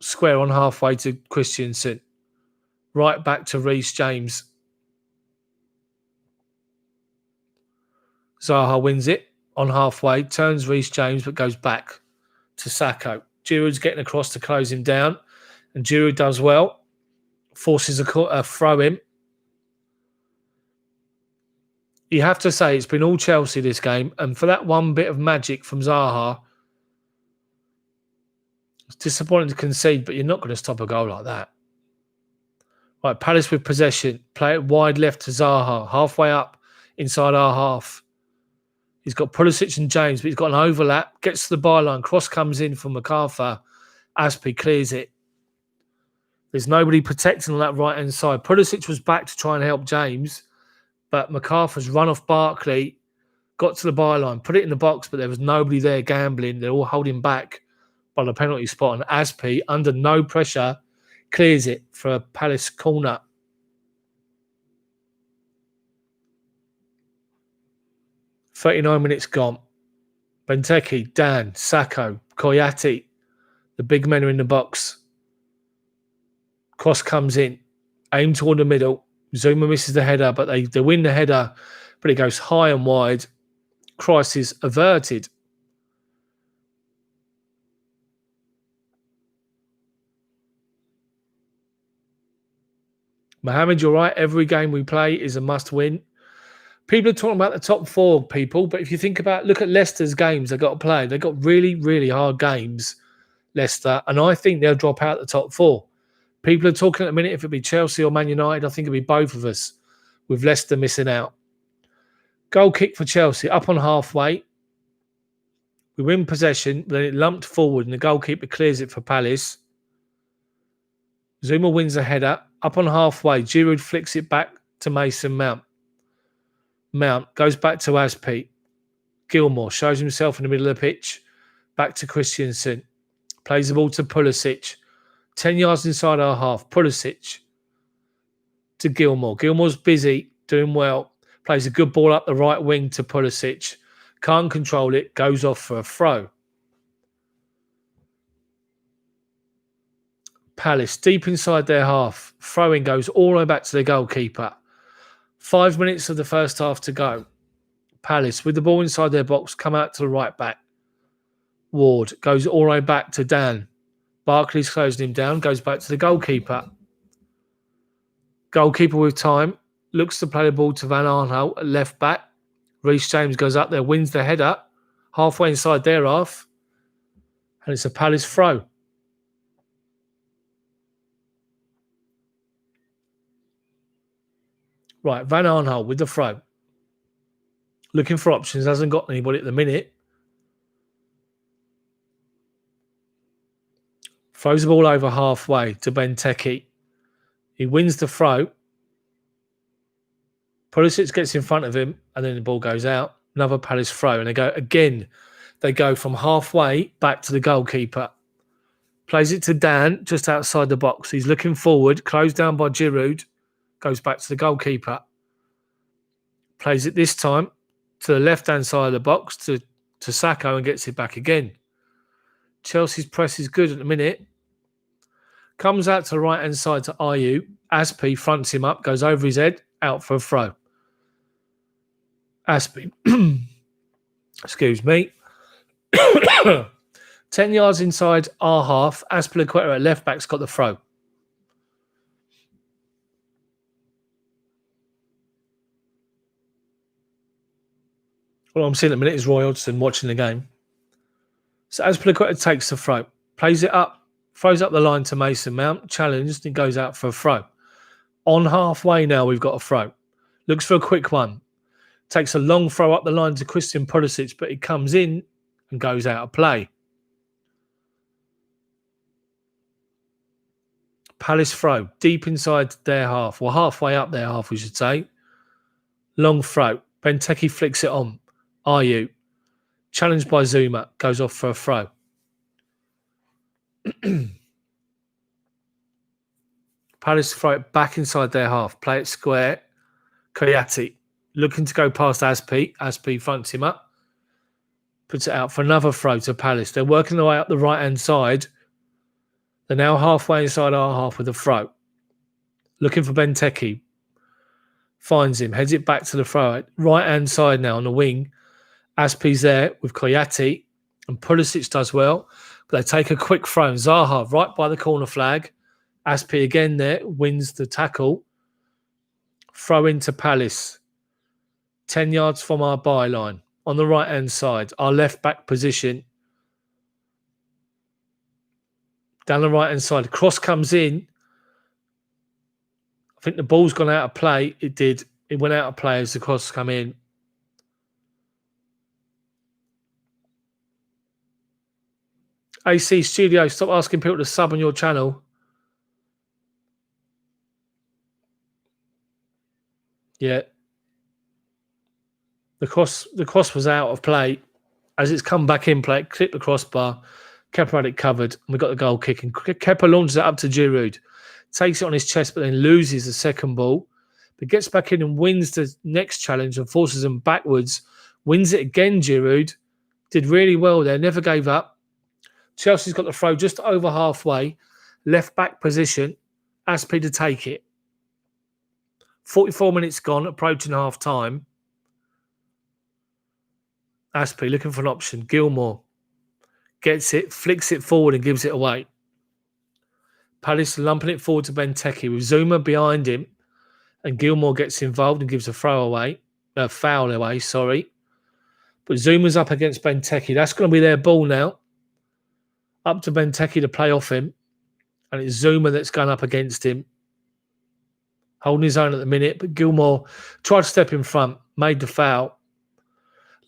Square on halfway to Christensen. Right back to Reece James. Zaha wins it on halfway. Turns Reece James but goes back to Sacco. Giroud's getting across to close him down. And Giroud does well. Forces a throw in. You have to say it's been all Chelsea this game. And for that one bit of magic from Zaha, it's disappointing to concede, but you're not going to stop a goal like that. Right, Palace with possession. Play it wide left to Zaha. Halfway up inside our half. He's got Pulisic and James, but he's got an overlap. Gets to the byline. Cross comes in from MacArthur. Azpi clears it. There's nobody protecting on that right-hand side. Pulisic was back to try and help James, but MacArthur's run off Barkley, got to the byline, put it in the box, but there was nobody there gambling. They're all holding back by the penalty spot. And Azpi, under no pressure, clears it for a Palace corner. "39 minutes gone. Benteke, Dan, Sacco, Koyate. The big men are in the box. Cross comes in. Aim toward the middle. Zouma misses the header, but they win the header, but it goes high and wide. Crisis averted. Mohamed, you're right. Every game we play is a must-win. People are talking about the top four, people, but if you think about, look at Leicester's games they've got to play. They've got really, really hard games, Leicester, and I think they'll drop out the top four. People are talking at the minute if it'd be Chelsea or Man United. I think it'd be both of us, with Leicester missing out. Goal kick for Chelsea, up on halfway. We win possession, then it lumped forward, and the goalkeeper clears it for Palace. Zouma wins the header, up on halfway. Giroud flicks it back to Mason Mount. Mount goes back to Azpi. Gilmour shows himself in the middle of the pitch. Back to Christensen. Plays the ball to Pulisic. 10 yards inside our half. Pulisic to Gilmour. Gilmour's busy, doing well. Plays a good ball up the right wing to Pulisic. Can't control it. Goes off for a throw. Palace deep inside their half. Throwing goes all the way back to the goalkeeper. 5 minutes of the first half to go. Palace with the ball inside their box. Come out to the right back. Ward goes all the way back to Dan. Barkley's closing him down. Goes back to the goalkeeper. Goalkeeper with time. Looks to play the ball to Van Aanholt at left back. Reece James goes up there. Wins the header. Halfway inside their half. And it's a Palace throw. Right, Van Aanholt with the throw. Looking for options. Hasn't got anybody at the minute. Throws the ball over halfway to Benteke. He wins the throw. Pulisic gets in front of him and then the ball goes out. Another Palace throw. And they go again. They go from halfway back to the goalkeeper. Plays it to Dan just outside the box. He's looking forward. Closed down by Giroud. Goes back to the goalkeeper. Plays it this time to the left-hand side of the box to Sacco and gets it back again. Chelsea's press is good at the minute. Comes out to the right-hand side to Ayew. Azpi fronts him up, goes over his head, out for a throw. Azpi, excuse me, 10 yards inside our half. Azpilicueta at left back's got the throw. What I'm seeing at the minute is Roy Hodgson watching the game. So Azpilicueta takes the throw, plays it up, throws up the line to Mason Mount, challenged, and goes out for a throw. On halfway now, we've got a throw. Looks for a quick one. Takes a long throw up the line to Christian Pulisic, but it comes in and goes out of play. Palace throw, deep inside their half, or halfway up their half, we should say. Long throw. Benteke flicks it on. Ayew. Challenged by Zouma. Goes off for a throw. Palace throw it back inside their half. Play it square. Koyate looking to go past Azpi. Azpi fronts him up. Puts it out for another throw to Palace. They're working their way up the right-hand side. They're now halfway inside our half with a throw. Looking for Benteke. Finds him. Heads it back to the throw. Right-hand side now on the wing. Azpi's there with Koyate. And Pulisic does well. But they take a quick throw. Zaha right by the corner flag. Azpi again there. Wins the tackle. Throw into Palace. 10 yards from our byline. On the right-hand side. Our left-back position. Down the right-hand side. Cross comes in. I think the ball's gone out of play. It did. It went out of play as the cross come in. AC Studio, stop asking people to sub on your channel. Yeah. The cross was out of play. As it's come back in play, clipped the crossbar. Kepa had it covered, and we got the goal kicking. Kepa launches it up to Giroud. Takes it on his chest, but then loses the second ball. But gets back in and wins the next challenge and forces them backwards. Wins it again, Giroud. Did really well there, never gave up. Chelsea's got the throw just over halfway. Left back position. Azpi to take it. 44 minutes gone, approaching half time. Azpi looking for an option. Gilmour gets it, flicks it forward and gives it away. Palace lumping it forward to Benteke with Zouma behind him. And Gilmour gets involved and gives a foul away. But Zouma's up against Benteke. That's going to be their ball now. Up to Benteke to play off him. And it's Zouma that's going up against him. Holding his own at the minute. But Gilmour tried to step in front. Made the foul.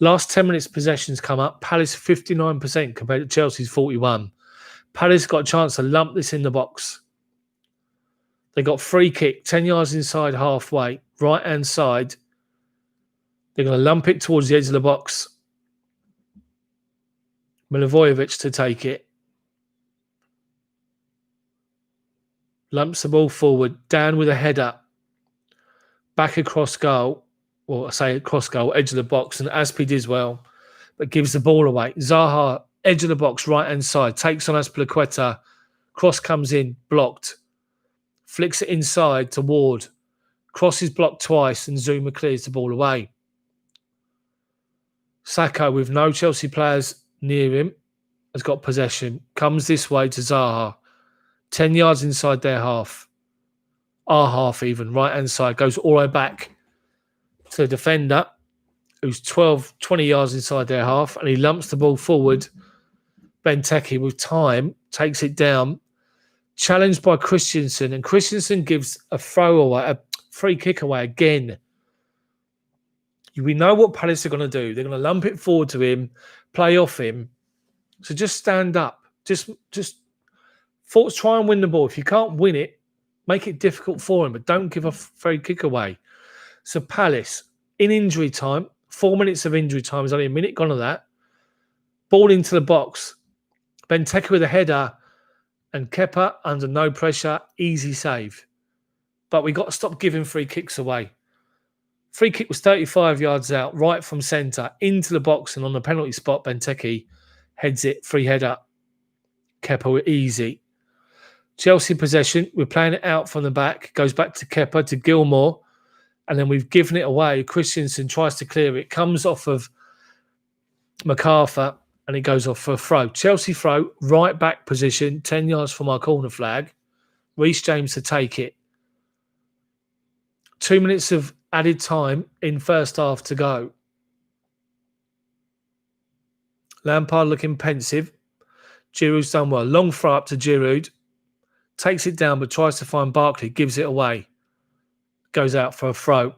Last 10 minutes possessions come up. Palace 59% compared to Chelsea's 41%. Palace got a chance to lump this in the box. They got free kick. 10 yards inside halfway. Right-hand side. They're going to lump it towards the edge of the box. Milivojevic to take it. Lumps the ball forward. Down with a header. Back across goal. Or I say across goal. Edge of the box. And Azpi does well. But gives the ball away. Zaha, edge of the box. Right-hand side. Takes on Azpilicueta. Cross comes in. Blocked. Flicks it inside to Ward. Cross is blocked twice. And Zouma clears the ball away. Saka, with no Chelsea players near him, has got possession. Comes this way to Zaha. 10 yards inside their half. Our half even. Right-hand side. Goes all the way back to the defender, who's 20 yards inside their half. And he lumps the ball forward. Benteke, with time, takes it down. Challenged by Christensen. And Christensen gives a free kick away again. We know what Palace are going to do. They're going to lump it forward to him, play off him. So just stand up. Just try and win the ball. If you can't win it, make it difficult for him, but don't give a free kick away. So Palace, in injury time, 4 minutes of injury time, there's only a minute gone of that. Ball into the box. Benteke with a header and Kepa under no pressure. Easy save. But we got to stop giving free kicks away. Free kick was 35 yards out, right from centre, into the box, and on the penalty spot, Benteke heads it, free header. Kepa easy. Chelsea possession, we're playing it out from the back, goes back to Kepa, to Gilmour, and then we've given it away. Christensen tries to clear it, comes off of MacArthur, and it goes off for a throw. Chelsea throw, right back position, 10 yards from our corner flag. Reece James to take it. 2 minutes of added time in first half to go. Lampard looking pensive. Giroud's done well. Long throw up to Giroud. Takes it down but tries to find Barkley. Gives it away. Goes out for a throw.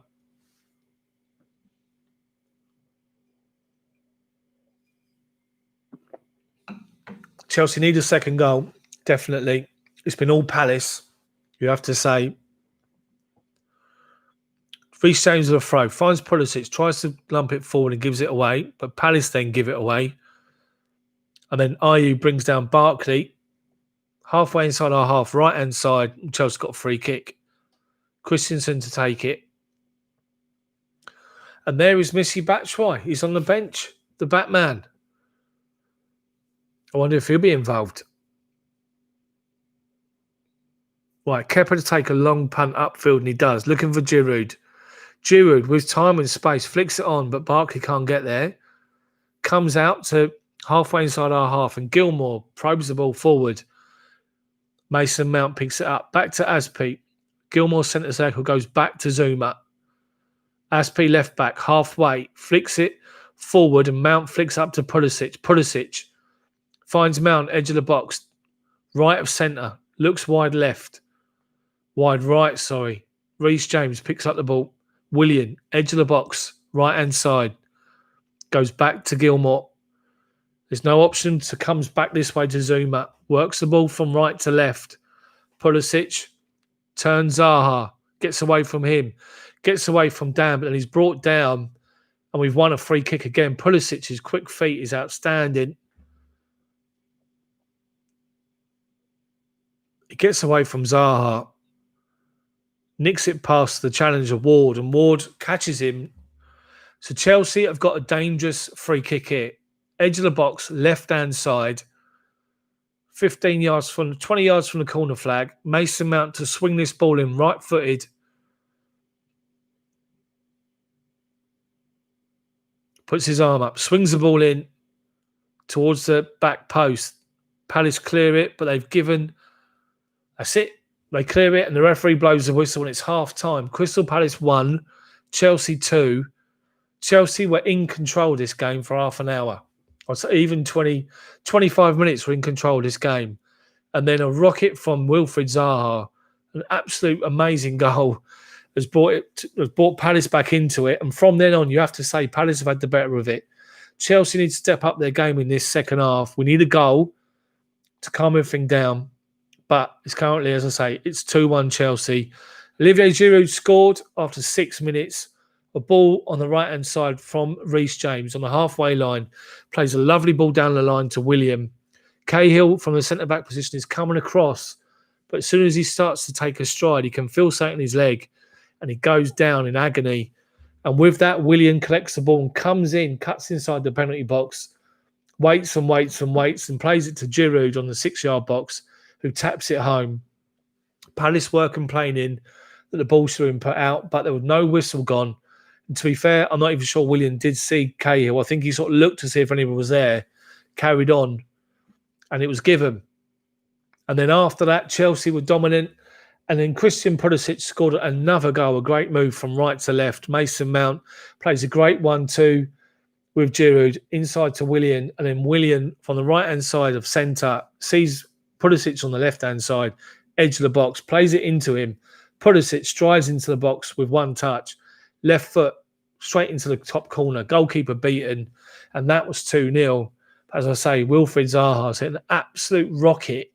Chelsea need a second goal. Definitely. It's been all Palace. You have to say. Reece James with a throw. Finds Pulisic. Tries to lump it forward and gives it away. But Palace then give it away. And then Ayew brings down Barkley. Halfway inside our half. Right hand side. Chelsea got a free kick. Christensen to take it. And there is Missy Batshuayi. He's on the bench. The Batman. I wonder if he'll be involved. Right, Kepa to take a long punt upfield, and he does. Looking for Giroud. Giroud, with time and space, flicks it on, but Barkley can't get there. Comes out to halfway inside our half, and Gilmour probes the ball forward. Mason Mount picks it up. Back to Azpi. Gilmour centre circle goes back to Zouma. Azpi left back, halfway, flicks it forward, and Mount flicks up to Pulisic. Pulisic finds Mount, edge of the box, right of centre, looks wide left, wide right, sorry. Reece James picks up the ball. Willian, edge of the box, right hand side, goes back to Gilmour. There's no option, so comes back this way to Zouma, works the ball from right to left. Pulisic turns Zaha, gets away from him, gets away from Dan, and he's brought down, and we've won a free kick again. Pulisic's quick feet is outstanding. He gets away from Zaha, nicks it past the challenger Ward, and Ward catches him. So Chelsea have got a dangerous free kick here. Edge of the box, left-hand side, 20 yards from the corner flag. Mason Mount to swing this ball in right-footed. Puts his arm up, swings the ball in towards the back post. Palace clear it, but they've given... That's it. They clear it and the referee blows the whistle and it's half-time. Crystal Palace 1, Chelsea 2. Chelsea were in control of this game for half an hour. Or even 25 minutes were in control of this game. And then a rocket from Wilfried Zaha, an absolute amazing goal, has brought Palace back into it. And from then on, you have to say Palace have had the better of it. Chelsea need to step up their game in this second half. We need a goal to calm everything down. But it's currently, as I say, it's 2-1 Chelsea. Olivier Giroud scored after 6 minutes. A ball on the right-hand side from Reece James on the halfway line. Plays a lovely ball down the line to Willian. Cahill from the centre-back position is coming across. But as soon as he starts to take a stride, he can feel something in his leg. And he goes down in agony. And with that, Willian collects the ball and comes in, cuts inside the penalty box. Waits and waits and waits and plays it to Giroud on the 6-yard box, who taps it home. Palace were complaining that the ball should have been put out, but there was no whistle gone. And to be fair, I'm not even sure Willian did see Cahill. I think he sort of looked to see if anyone was there, carried on, and it was given. And then after that, Chelsea were dominant. And then Christian Pulisic scored another goal, a great move from right to left. Mason Mount plays a great 1-2 with Giroud inside to Willian. And then Willian from the right-hand side of centre sees Pulisic on the left-hand side, edge of the box, plays it into him. Pulisic strides into the box with one touch. Left foot straight into the top corner. Goalkeeper beaten. And that was 2-0. As I say, Wilfried Zaha's hit an absolute rocket.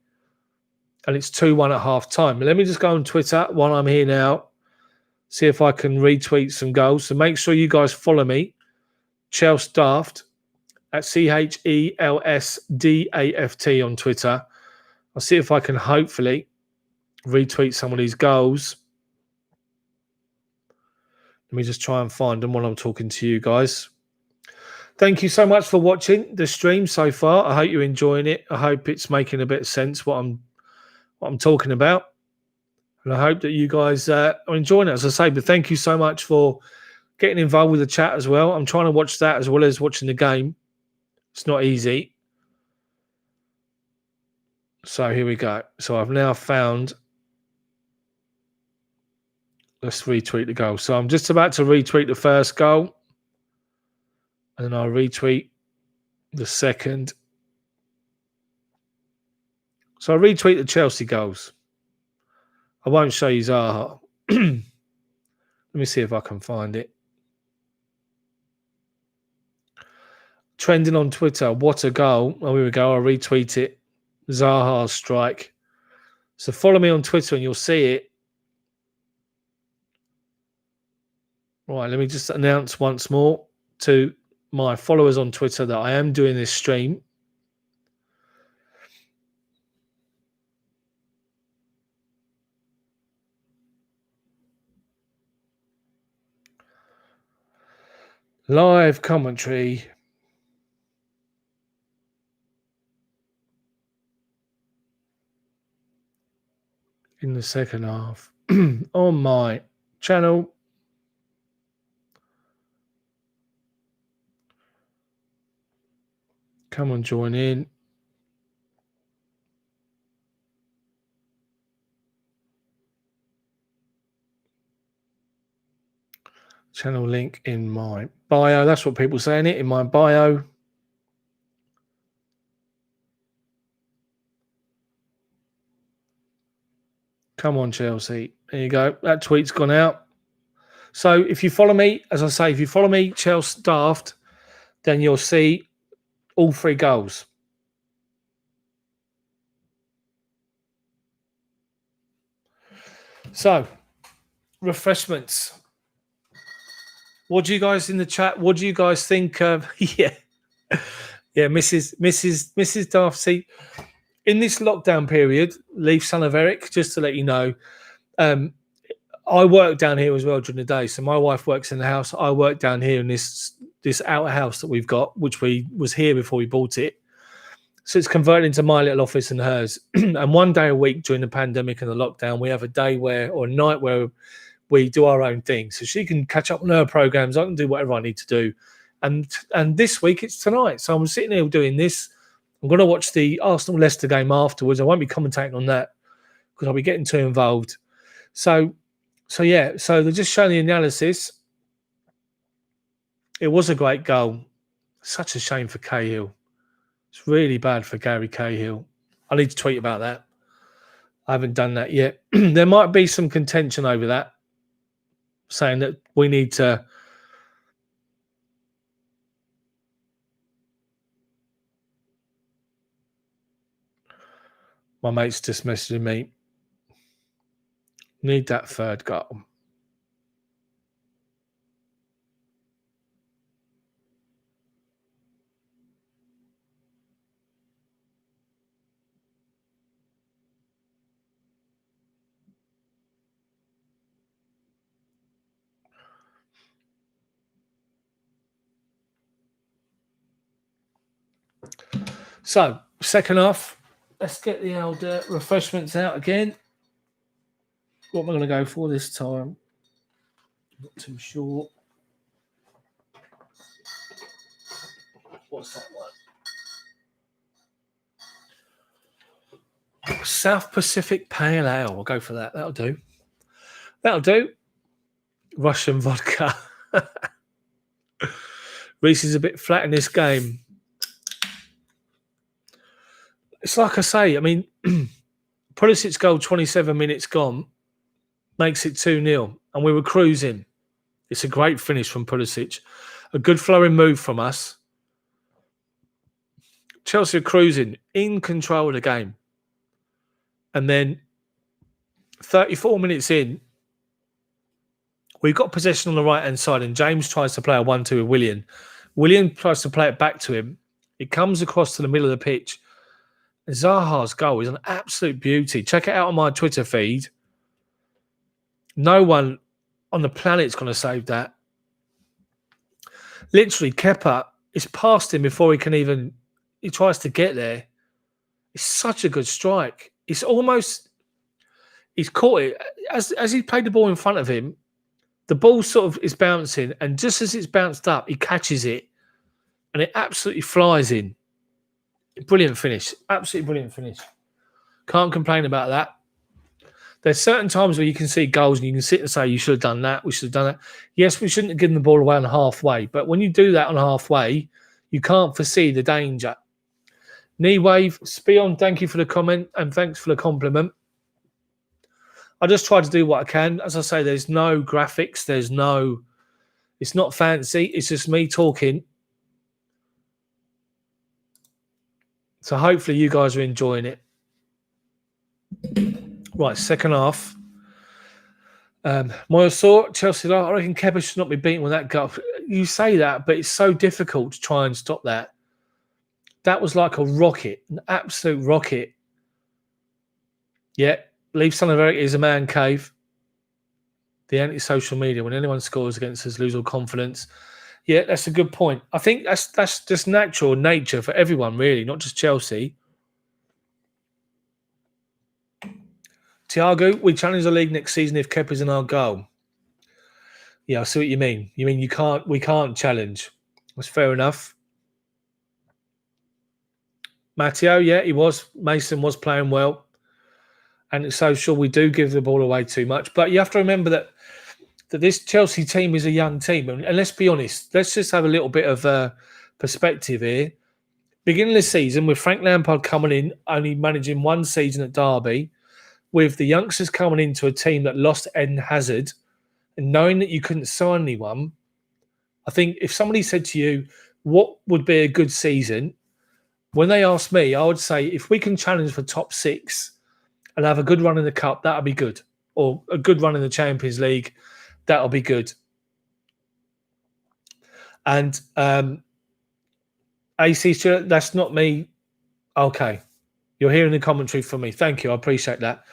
And it's 2-1 at half-time. Let me just go on Twitter while I'm here now. See if I can retweet some goals. So make sure you guys follow me. Chels Daft at CHELSDAFT on Twitter. I'll see if I can hopefully retweet some of these goals. Let me just try and find them while I'm talking to you guys. Thank you so much for watching the stream so far. I hope you're enjoying it. I hope it's making a bit of sense what I'm talking about. And I hope that you guys are enjoying it, as I say. But thank you so much for getting involved with the chat as well. I'm trying to watch that as well as watching the game. It's not easy. So here we go. So I've now found... Let's retweet the goal. So I'm just about to retweet the first goal. And then I'll retweet the second. So I'll retweet the Chelsea goals. I won't show you Zaha. Let me see if I can find it. Trending on Twitter. What a goal. Oh, here we go. I'll retweet it. Zaha's strike. So follow me on Twitter and you'll see it. Right, let me just announce once more to my followers on Twitter that I am doing this stream. Live commentary. In the second half on my channel. Come on, join in. Channel link in my bio. That's what people say in it, in my bio. Come on, Chelsea. There you go. That tweet's gone out. So if you follow me, as I say, if you follow me, Chels Daft, then you'll see all 3 goals. So, refreshments. What do you guys in the chat? What do you guys think? Yeah, Mrs. Daft. See, in this lockdown period, Leaf son of Eric, just to let you know, I work down here as well during the day. So my wife works in the house. I work down here in this outer house that we've got, which was here before we bought it. So it's converted into my little office and hers. And one day a week during the pandemic and the lockdown, we have a day or a night where we do our own thing. So she can catch up on her programs. I can do whatever I need to do. And this week it's tonight. So I'm sitting here doing this. I'm going to watch the Arsenal-Leicester game afterwards. I won't be commentating on that because I'll be getting too involved. So they're just showing the analysis. It was a great goal. Such a shame for Cahill. It's really bad for Gary Cahill. I need to tweet about that. I haven't done that yet. There might be some contention over that, saying that we need to... My mate's just messaging me. Need that third goal. So, second half. Let's get the old refreshments out again. What am I going to go for this time? Not too sure. What's that one? South Pacific Pale Ale. I'll go for that. That'll do. That'll do. Russian vodka. Reese is a bit flat in this game. It's like I say, I mean, Pulisic's goal 27 minutes gone makes it 2-0, and we were cruising. It's a great finish from Pulisic. A good flowing move from us. Chelsea are cruising, in control of the game. And then 34 minutes in, we've got possession on the right-hand side, and James tries to play a 1-2 with Willian. Willian tries to play it back to him. It comes across to the middle of the pitch. Zaha's goal is an absolute beauty. Check it out on my Twitter feed. No one on the planet's going to save that. Literally, Kepa is past him before he can even... He tries to get there. It's such a good strike. It's almost... He's caught it. As he played the ball in front of him, the ball sort of is bouncing, and just as it's bounced up, he catches it. and it absolutely flies in. Brilliant finish. Absolutely brilliant finish. Can't complain about that. There's certain times where you can see goals and you can sit and say, you should have done that, we should have done that. Yes, we shouldn't have given the ball away on halfway, but when you do that on halfway, you can't foresee the danger. Knee wave, Spion, thank you for the comment and thanks for the compliment. I just try to do what I can. As I say, there's no graphics, it's not fancy, it's just me talking. So hopefully you guys are enjoying it. Right, second half. Moyasaur, Chelsea, I reckon Kepa should not be beaten with that goal. You say that, but it's so difficult to try and stop that. That was like a rocket, an absolute rocket. Yeah, leave Son of Eric is a man cave. The anti-social media, when anyone scores against us, lose all confidence. Yeah, that's a good point. I think that's just natural nature for everyone, really, not just Chelsea. Thiago, we challenge the league next season if Kepa's in our goal. Yeah, I see what you mean. You mean we can't challenge. That's fair enough. Matteo, yeah, he was. Mason was playing well. And it's so sure we do give the ball away too much. But you have to remember that this Chelsea team is a young team. And let's be honest, let's just have a little bit of perspective here. Beginning of the season, with Frank Lampard coming in, only managing one season at Derby, with the youngsters coming into a team that lost Eden Hazard, and knowing that you couldn't sign anyone, I think if somebody said to you, what would be a good season? When they asked me, I would say, if we can challenge for top 6 and have a good run in the Cup, that would be good. Or a good run in the Champions League, that will be good. And AC Stewart, that's not me. Okay. You're hearing the commentary from me. Thank you. I appreciate that.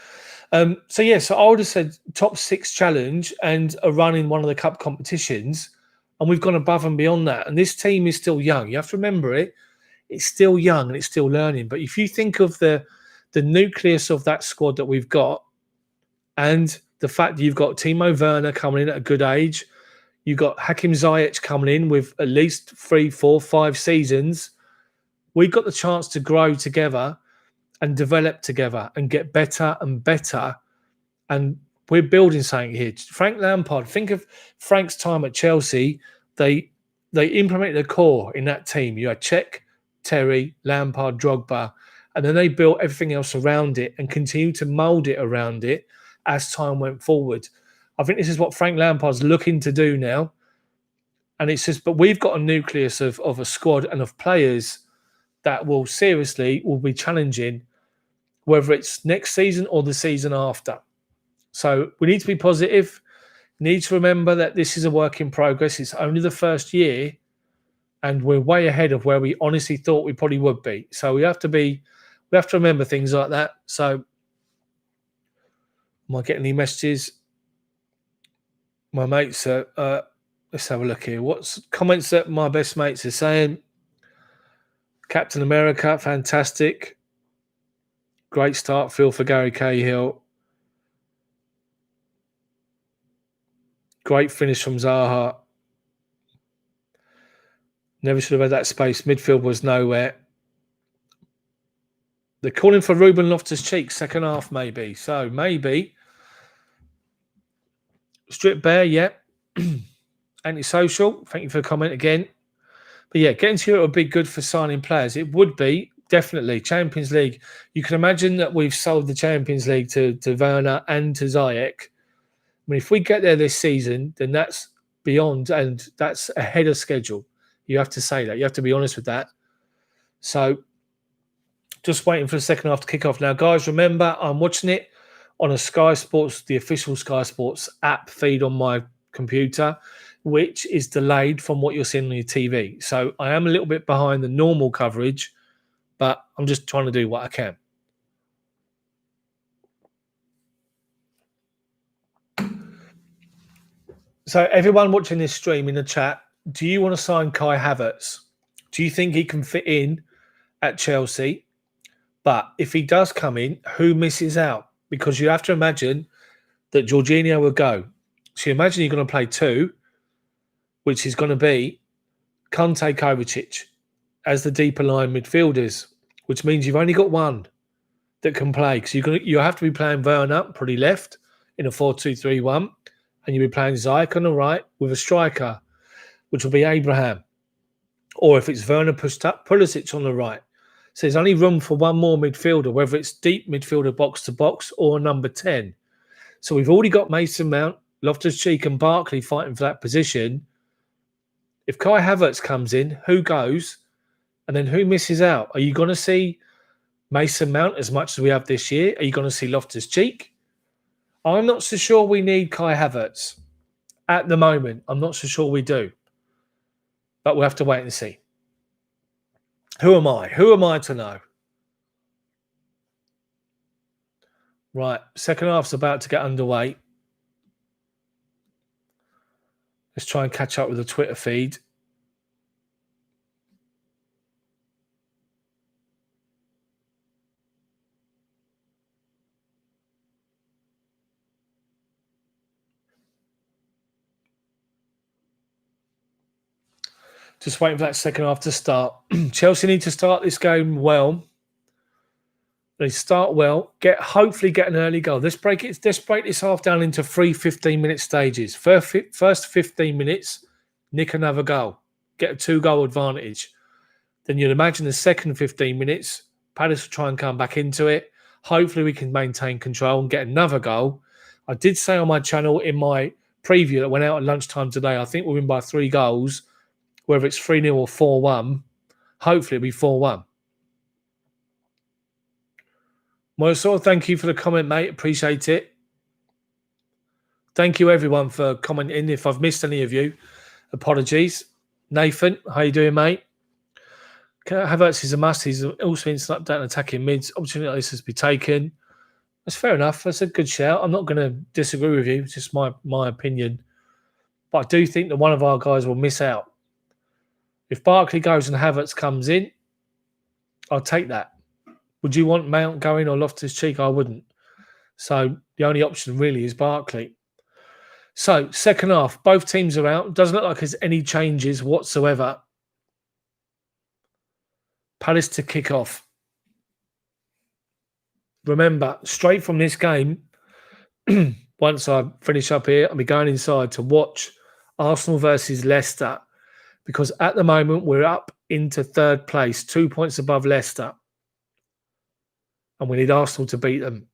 So I would have said top 6 challenge and a run in one of the cup competitions, and we've gone above and beyond that. And this team is still young. You have to remember it. It's still young and it's still learning. But if you think of the nucleus of that squad that we've got, and the fact that you've got Timo Werner coming in at a good age, you've got Hakim Ziyech coming in with at least 3, 4, 5 seasons, we've got the chance to grow together and develop together and get better and better. And we're building something here. Frank Lampard, think of Frank's time at Chelsea. They implemented the core in that team. You had Cech, Terry, Lampard, Drogba, and then they built everything else around it and continued to mould it around it as time went forward. I think this is what Frank Lampard's looking to do now. And it's just, but we've got a nucleus of a squad and of players that will be challenging, whether it's next season or the season after. So we need to be positive. Need to remember that this is a work in progress. It's only the first year, and we're way ahead of where we honestly thought we probably would be. So we have to remember things like that. So am I getting any messages? My mates are, let's have a look here. What's comments that my best mates are saying? Captain America, fantastic. Great start, feel for Gary Cahill. Great finish from Zaha. Never should have had that space. Midfield was nowhere. They're calling for Ruben Loftus-Cheek, second half maybe. So maybe. Strip Bear, yeah. Antisocial, thank you for the comment again. But yeah, getting to Europe would be good for signing players. It would be, definitely. Champions League. You can imagine that we've sold the Champions League to Werner and to Ziyech. I mean, if we get there this season, then that's beyond and that's ahead of schedule. You have to say that. You have to be honest with that. So just waiting for the second half to kick off. Now, guys, remember, I'm watching it on a Sky Sports, the official Sky Sports app feed on my computer, which is delayed from what you're seeing on your TV. So I am a little bit behind the normal coverage, but I'm just trying to do what I can. So everyone watching this stream in the chat, do you want to sign Kai Havertz? Do you think he can fit in at Chelsea? But if he does come in, who misses out? Because you have to imagine that Jorginho will go. So you imagine you're going to play 2, which is going to be Kante, Kovacic. as the deeper line midfielders, which means you've only got one that can play. Because you have to be playing Werner, probably left, in a 4-2-3-1. And you'll be playing Ziyech on the right with a striker, which will be Abraham. Or if it's Werner pushed up, Pulisic on the right. So there's only room for one more midfielder, whether it's deep midfielder box to box or number 10. So we've already got Mason Mount, Loftus-Cheek and Barkley fighting for that position. If Kai Havertz comes in, who goes? And then who misses out? Are you going to see Mason Mount as much as we have this year? Are you going to see Loftus-Cheek? I'm not so sure we need Kai Havertz. At the moment, I'm not so sure we do. But we'll have to wait and see. Who am I? Who am I to know? Right, second half's about to get underway. Let's try and catch up with the Twitter feed. Just waiting for that second half to start. Chelsea need to start this game well. They start well. Hopefully get an early goal. Let's break this half down into 3 15-minute stages. First 15 minutes, nick another goal. Get a 2-goal advantage. Then you'd imagine the second 15 minutes, Palace will try and come back into it. Hopefully we can maintain control and get another goal. I did say on my channel in my preview that went out at lunchtime today, I think we'll win by 3 goals. Whether it's 3-0 or 4-1, hopefully it'll be 4-1. Moisor, thank you for the comment, mate. Appreciate it. Thank you, everyone, for commenting. If I've missed any of you, apologies. Nathan, how you doing, mate? Havertz is a must. He's also instant update and attacking mids. Opportunity like this has to be taken. That's fair enough. That's a good shout. I'm not going to disagree with you. It's just my opinion. But I do think that one of our guys will miss out. If Barkley goes and Havertz comes in, I'll take that. Would you want Mount going or Loftus-Cheek? I wouldn't. So the only option really is Barkley. So second half, both teams are out. Doesn't look like there's any changes whatsoever. Palace to kick off. Remember, straight from this game, once I finish up here, I'll be going inside to watch Arsenal versus Leicester. Because at the moment, we're up into third place, 2 points above Leicester. And we need Arsenal to beat them.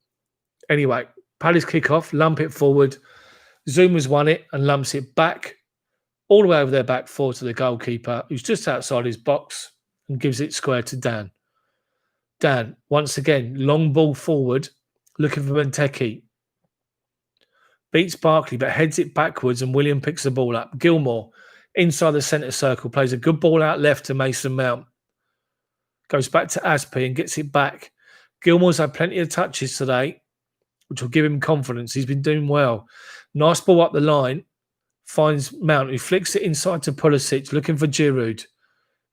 Anyway, Palace kick off, lump it forward. Zouma's won it and lumps it back, all the way over their back four to the goalkeeper, who's just outside his box, and gives it square to Dan. Dan, once again, long ball forward, looking for Benteke. Beats Barkley, but heads it backwards, and Willian picks the ball up. Gilmour, inside the centre circle, plays a good ball out left to Mason Mount. Goes back to Azpi and gets it back. Gilmour's had plenty of touches today, which will give him confidence. He's been doing well. Nice ball up the line. Finds Mount, who flicks it inside to Pulisic, looking for Giroud.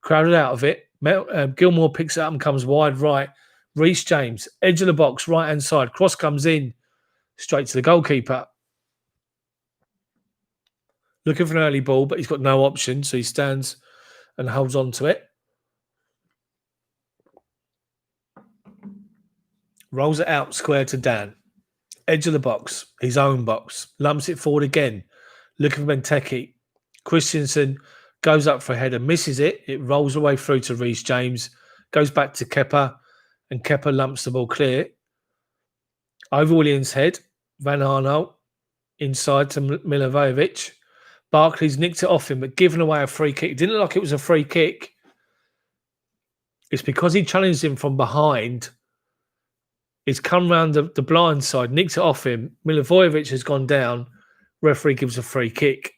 Crowded out of it. Gilmour picks it up and comes wide right. Reece James, edge of the box, right-hand side. Cross comes in, straight to the goalkeeper. Looking for an early ball, but he's got no option, so he stands and holds on to it. Rolls it out square to Dan. Edge of the box, his own box. Lumps it forward again. Looking for Benteke. Christensen goes up for a header, misses it. It rolls away through to Reece James. Goes back to Kepa. And Kepa lumps the ball clear. Over Willian's head. Van Aanholt inside to Milivojevic. Barkley's nicked it off him, but given away a free kick. It didn't look like it was a free kick. It's because he challenged him from behind. He's come round the blind side, nicked it off him. Milivojevic has gone down. Referee gives a free kick.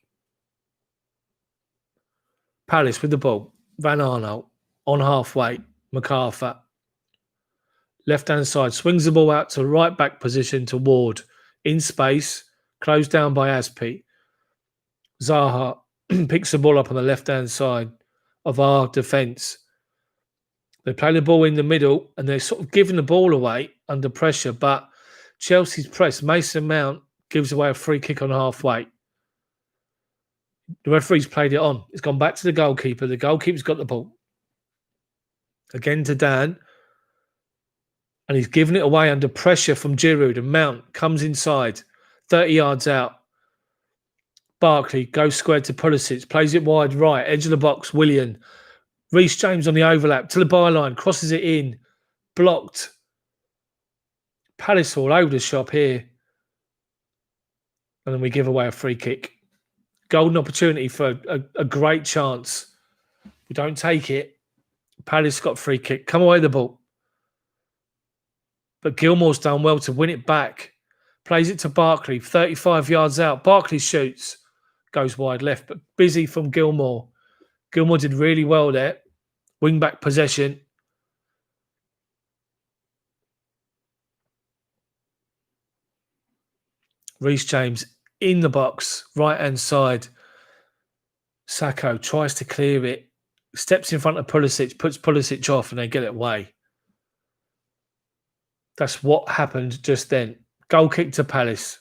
Palace with the ball. Van Aanholt on halfway. MacArthur. Left-hand side. Swings the ball out to right back position to Ward. In space. Closed down by Azpi. Zaha picks the ball up on the left-hand side of our defence. They play the ball in the middle and they're sort of giving the ball away under pressure, but Chelsea's press. Mason Mount gives away a free kick on halfway. The referee's played it on. It's gone back to the goalkeeper. The goalkeeper's got the ball. Again to Dan. And he's given it away under pressure from Giroud. And Mount comes inside, 30 yards out. Barkley goes square to Pulisic, plays it wide right, edge of the box, Willian. Reece James on the overlap to the byline, crosses it in, blocked. Palace all over the shop here. And then we give away a free kick. Golden opportunity for a great chance. We don't take it. Palace got free kick. Come away the ball. But Gilmour's done well to win it back. Plays it to Barkley, 35 yards out. Barkley shoots. Goes wide left, but busy from Gilmour. Gilmour did really well there. Wing back possession. Reece James in the box, right-hand side. Sacco tries to clear it. Steps in front of Pulisic, puts Pulisic off, and they get it away. That's what happened just then. Goal kick to Palace.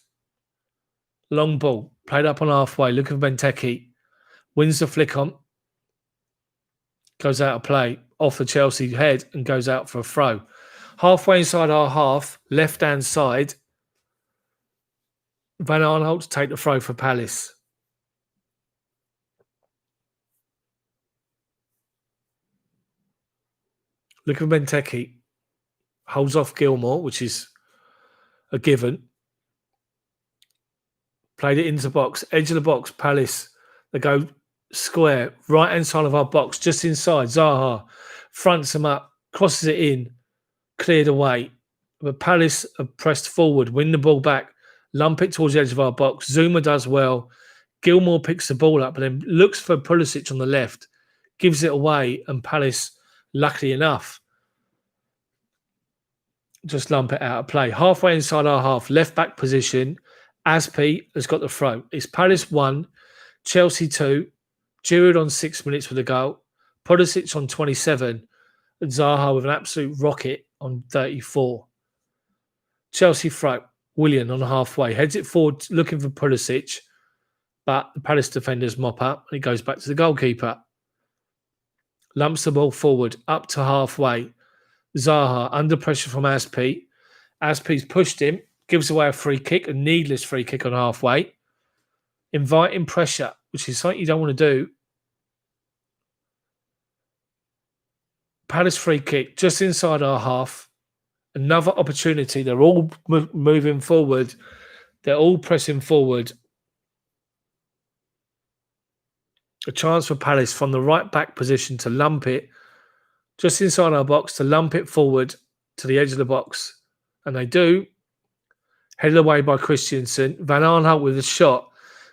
Long ball. Played up on halfway. Looking for Benteke. Wins the flick on. Goes out of play. Off the Chelsea head and goes out for a throw. Halfway inside our half. Left-hand side. Van Aanholt to take the throw for Palace. Looking for Benteke. Holds off Gilmour, which is a given. Played it into the box. Edge of the box, Palace. They go square. Right-hand side of our box, just inside. Zaha fronts him up. Crosses it in. Cleared away. But Palace have pressed forward. Win the ball back. Lump it towards the edge of our box. Zouma does well. Gilmour picks the ball up and then looks for Pulisic on the left. Gives it away. And Palace, luckily enough, just lump it out of play. Halfway inside our half, left back position. Azpi has got the throw. It's Palace 1, Chelsea 2, Giroud on 6 minutes with a goal, Pulisic on 27, and Zaha with an absolute rocket on 34. Chelsea throw. Willian on halfway. Heads it forward looking for Pulisic, but the Palace defenders mop up and it goes back to the goalkeeper. Lumps the ball forward, up to halfway. Zaha under pressure from Azpi. Azpi's pushed him, gives away a free kick, a needless free kick on halfway. Inviting pressure, which is something you don't want to do. Palace free kick just inside our half. Another opportunity. They're all moving forward. They're all pressing forward. A chance for Palace from the right back position to lump it just inside our box, to lump it forward to the edge of the box. And they do. Headed away by Christensen. Van Aanholt with a shot.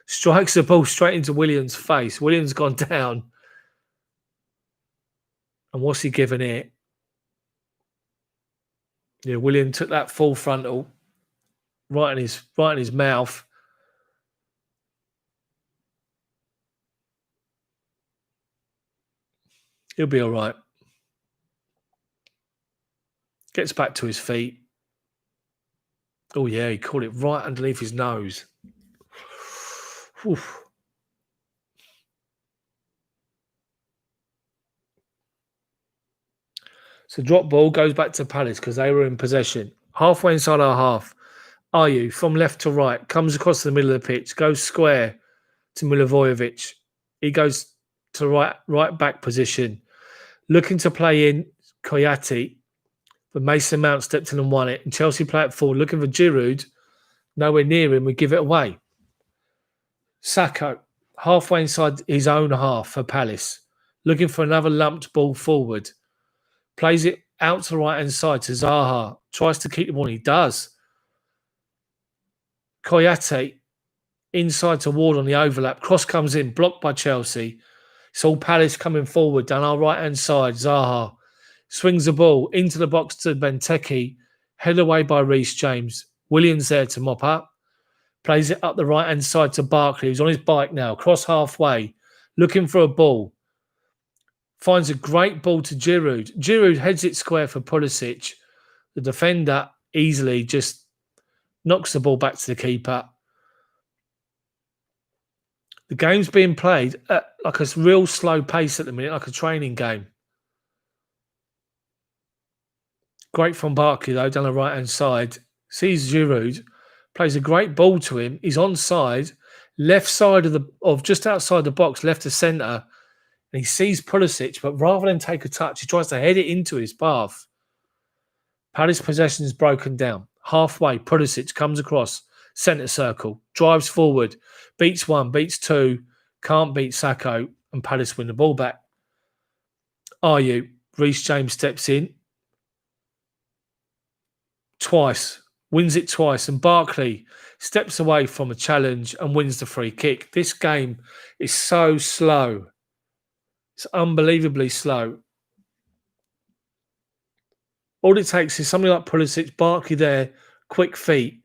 Strikes the ball straight into Willian's face. Willian's gone down. And what's he given it? Yeah, Willian took that full frontal right in his mouth. He'll be all right. Gets back to his feet. Oh, yeah, he caught it right underneath his nose. Oof. So drop ball goes back to Palace because they were in possession. Halfway inside our half. Ayew from left to right. Comes across the middle of the pitch. Goes square to Milivojevic. He goes to right back position. Looking to play in Koyate. But Mason Mount stepped in and won it. And Chelsea play it forward. Looking for Giroud. Nowhere near him. We give it away. Sacco. Halfway inside his own half for Palace. Looking for another lumped ball forward. Plays it out to the right-hand side to Zaha. Tries to keep the ball. He does. Koyate inside to Ward on the overlap. Cross comes in. Blocked by Chelsea. It's all Palace coming forward down our right-hand side. Zaha swings the ball into the box to Benteke. Headed away by Reece James. Willian's there to mop up. Plays it up the right-hand side to Barkley, who's on his bike now. Cross halfway. Looking for a ball. Finds a great ball to Giroud. Giroud heads it square for Pulisic. The defender easily just knocks the ball back to the keeper. The game's being played at like a real slow pace at the minute, like a training game. Great from Barkley, though, down the right-hand side. Sees Giroud, plays a great ball to him. He's onside, left side of just outside the box, left to centre. And he sees Pulisic, but rather than take a touch, he tries to head it into his path. Palace possession is broken down. Halfway, Pulisic comes across, centre circle, drives forward, beats one, beats two, can't beat Sacco, and Palace win the ball back. Are you? Reece James steps in. Twice, wins it twice, and Barkley steps away from a challenge and wins the free kick. This game is so slow. It's unbelievably slow. All it takes is somebody like Pulisic, Barkley there, quick feet,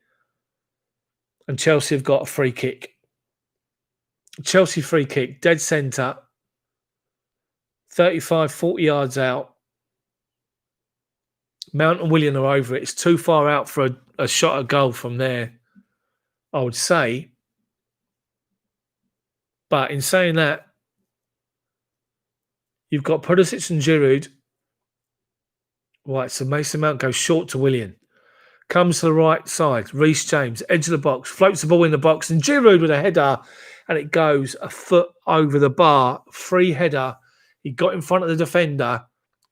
and Chelsea have got a free kick. Chelsea free kick, dead centre, 35, 40 yards out. Mount and Willian are over it. It's too far out for a shot at goal from there, I would say. But in saying that, you've got Pulisic and Giroud. Right, so Mason Mount goes short to Willian. Comes to the right side. Reece James, edge of the box, floats the ball in the box, and Giroud with a header, and it goes a foot over the bar. Free header. He got in front of the defender.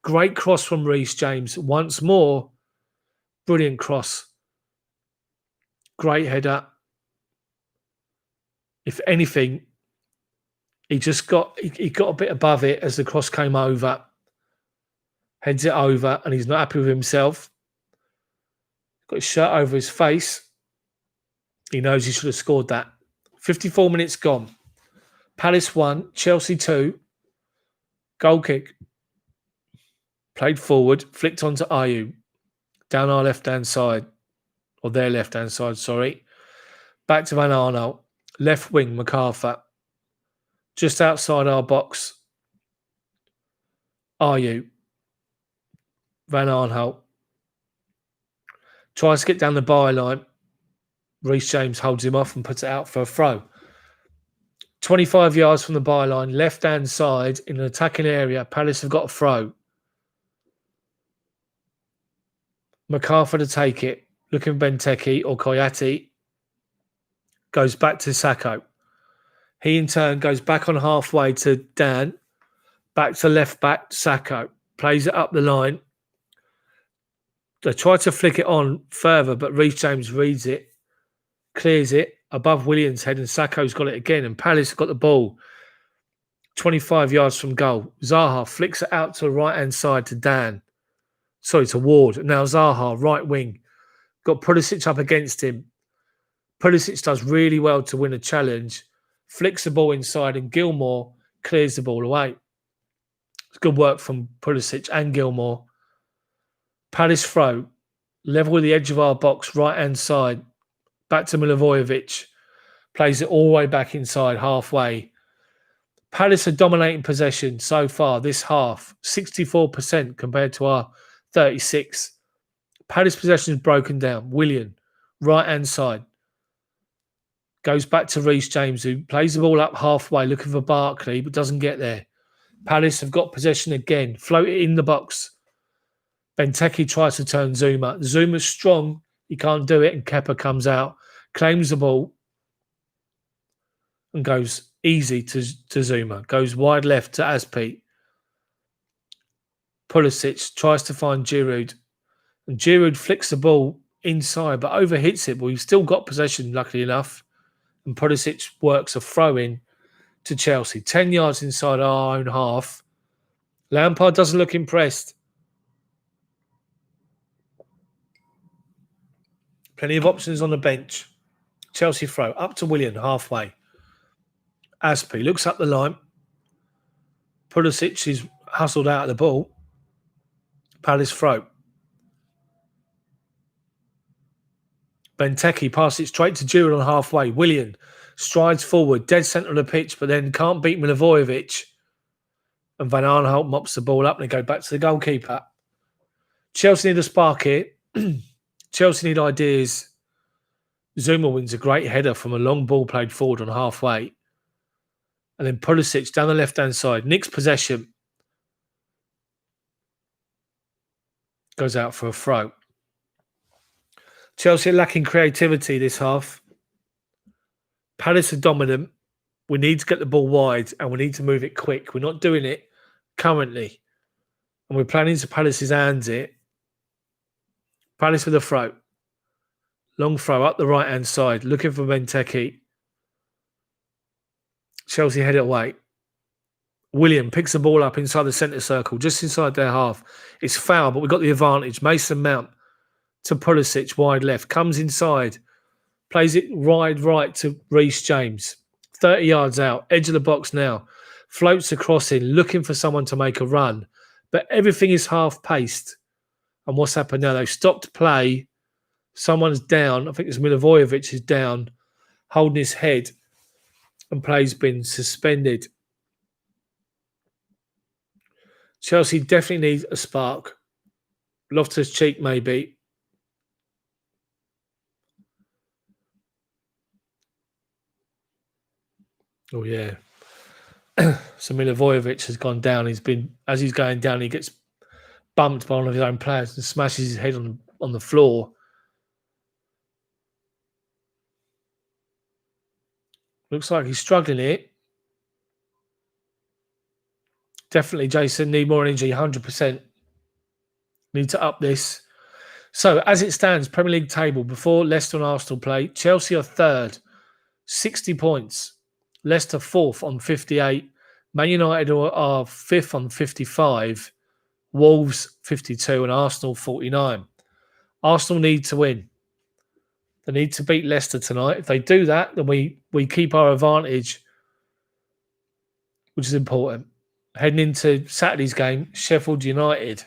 Great cross from Reece James. Once more, brilliant cross. Great header. If anything, he got a bit above it as the cross came over. Heads it over, and he's not happy with himself. Got his shirt over his face. He knows he should have scored that. 54 minutes gone. Palace 1, Chelsea 2. Goal kick. Played forward, flicked onto Ayew. Down our left-hand side. Or their left-hand side, sorry. Back to Van Aanholt. Left wing, MacArthur. Just outside our box. Ayew. Van Aanholt. Tries to get down the byline. Reece James holds him off and puts it out for a throw. 25 yards from the byline, left-hand side in an attacking area. Palace have got a throw. MacArthur to take it. Looking for Benteke or Koyati. Goes back to Sacco. He in turn goes back on halfway to Dan. Back to left back, Sacco. Plays it up the line. They try to flick it on further, but Reece James reads it. Clears it above Willian's head, and Sacco's got it again. And Palace got the ball 25 yards from goal. Zaha flicks it out to the right-hand side to Dan. Sorry, to Ward. Now Zaha, right wing. Got Pulisic up against him. Pulisic does really well to win a challenge. Flicks the ball inside, and Gilmour clears the ball away. It's good work from Pulisic and Gilmour. Palace throw. Level with the edge of our box, right-hand side. Back to Milivojevic. Plays it all the way back inside, halfway. Palace are dominating possession so far this half. 64% compared to our 36%. Palace possession is broken down. Willian, right-hand side. Goes back to Reece James, who plays the ball up halfway, looking for Barkley, but doesn't get there. Palace have got possession again. Float it in the box. Benteke tries to turn Zouma. Zouma's strong. He can't do it, and Kepa comes out, claims the ball, and goes easy to Zouma. Goes wide left to Azpi. Pulisic tries to find Giroud, and Giroud flicks the ball inside, but overhits it. But we've still got possession, luckily enough, and Pulisic works a throw-in to Chelsea. 10 yards inside our own half. Lampard doesn't look impressed. Plenty of options on the bench. Chelsea throw. Up to Willian, halfway. Azpi looks up the line. Pulisic is hustled out of the ball. Palace throw. Benteke passes it straight to Giroud on halfway. Willian strides forward, dead centre of the pitch, but then can't beat Milivojevic. And Van Aanholt mops the ball up and they go back to the goalkeeper. Chelsea need a spark here. Chelsea need ideas. Zouma wins a great header from a long ball played forward on halfway. And then Pulisic down the left-hand side. Nicks possession. Goes out for a throw. Chelsea are lacking creativity this half. Palace are dominant. We need to get the ball wide and we need to move it quick. We're not doing it currently. And we're playing into Palace's hands here. Palace with a throw. Long throw up the right-hand side. Looking for Benteke. Chelsea head it away. Willian picks the ball up inside the centre circle, just inside their half. It's foul, but we've got the advantage. Mason Mount to Pulisic, wide left. Comes inside. Plays it wide right to Reece James. 30 yards out. Edge of the box now. Floats across in, looking for someone to make a run. But everything is half-paced. And what's happened now? They've stopped play. Someone's down. I think it's Milivojevic is down, holding his head. And play's been suspended. Chelsea definitely needs a spark. Loftus-Cheek maybe. Oh, yeah. So Milivojevic has gone down. As he's going down, he gets bumped by one of his own players and smashes his head on the floor. Looks like he's struggling here. Definitely, Jason, need more energy, 100%. Need to up this. So, as it stands, Premier League table, before Leicester and Arsenal play, Chelsea are third, 60 points. Leicester fourth on 58. Man United are fifth on 55. Wolves 52 and Arsenal 49. Arsenal need to win. They need to beat Leicester tonight. If they do that, then we keep our advantage, which is important. Heading into Saturday's game, Sheffield United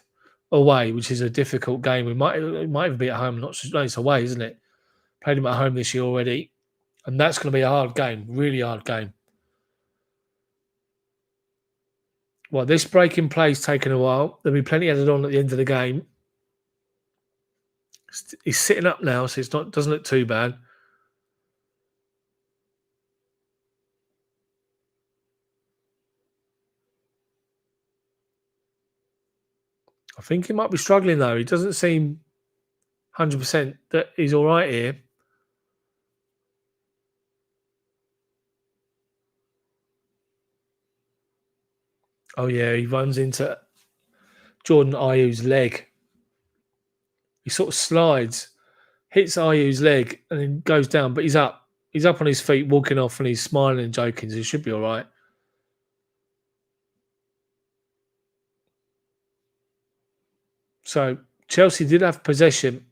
away, which is a difficult game. It might even be at home. No, it's away, isn't it? Played them at home this year already. And that's going to be a hard game, really hard game. Well, this break in play is taking a while. There'll be plenty added on at the end of the game. He's sitting up now, so doesn't look too bad. I think he might be struggling, though. He doesn't seem 100% that he's all right here. Oh, yeah, he runs into Jordan Ayew's leg. He sort of slides, hits Ayew's leg, and then goes down. But he's up. He's up on his feet, walking off, and he's smiling and joking, so he should be all right. So Chelsea did have possession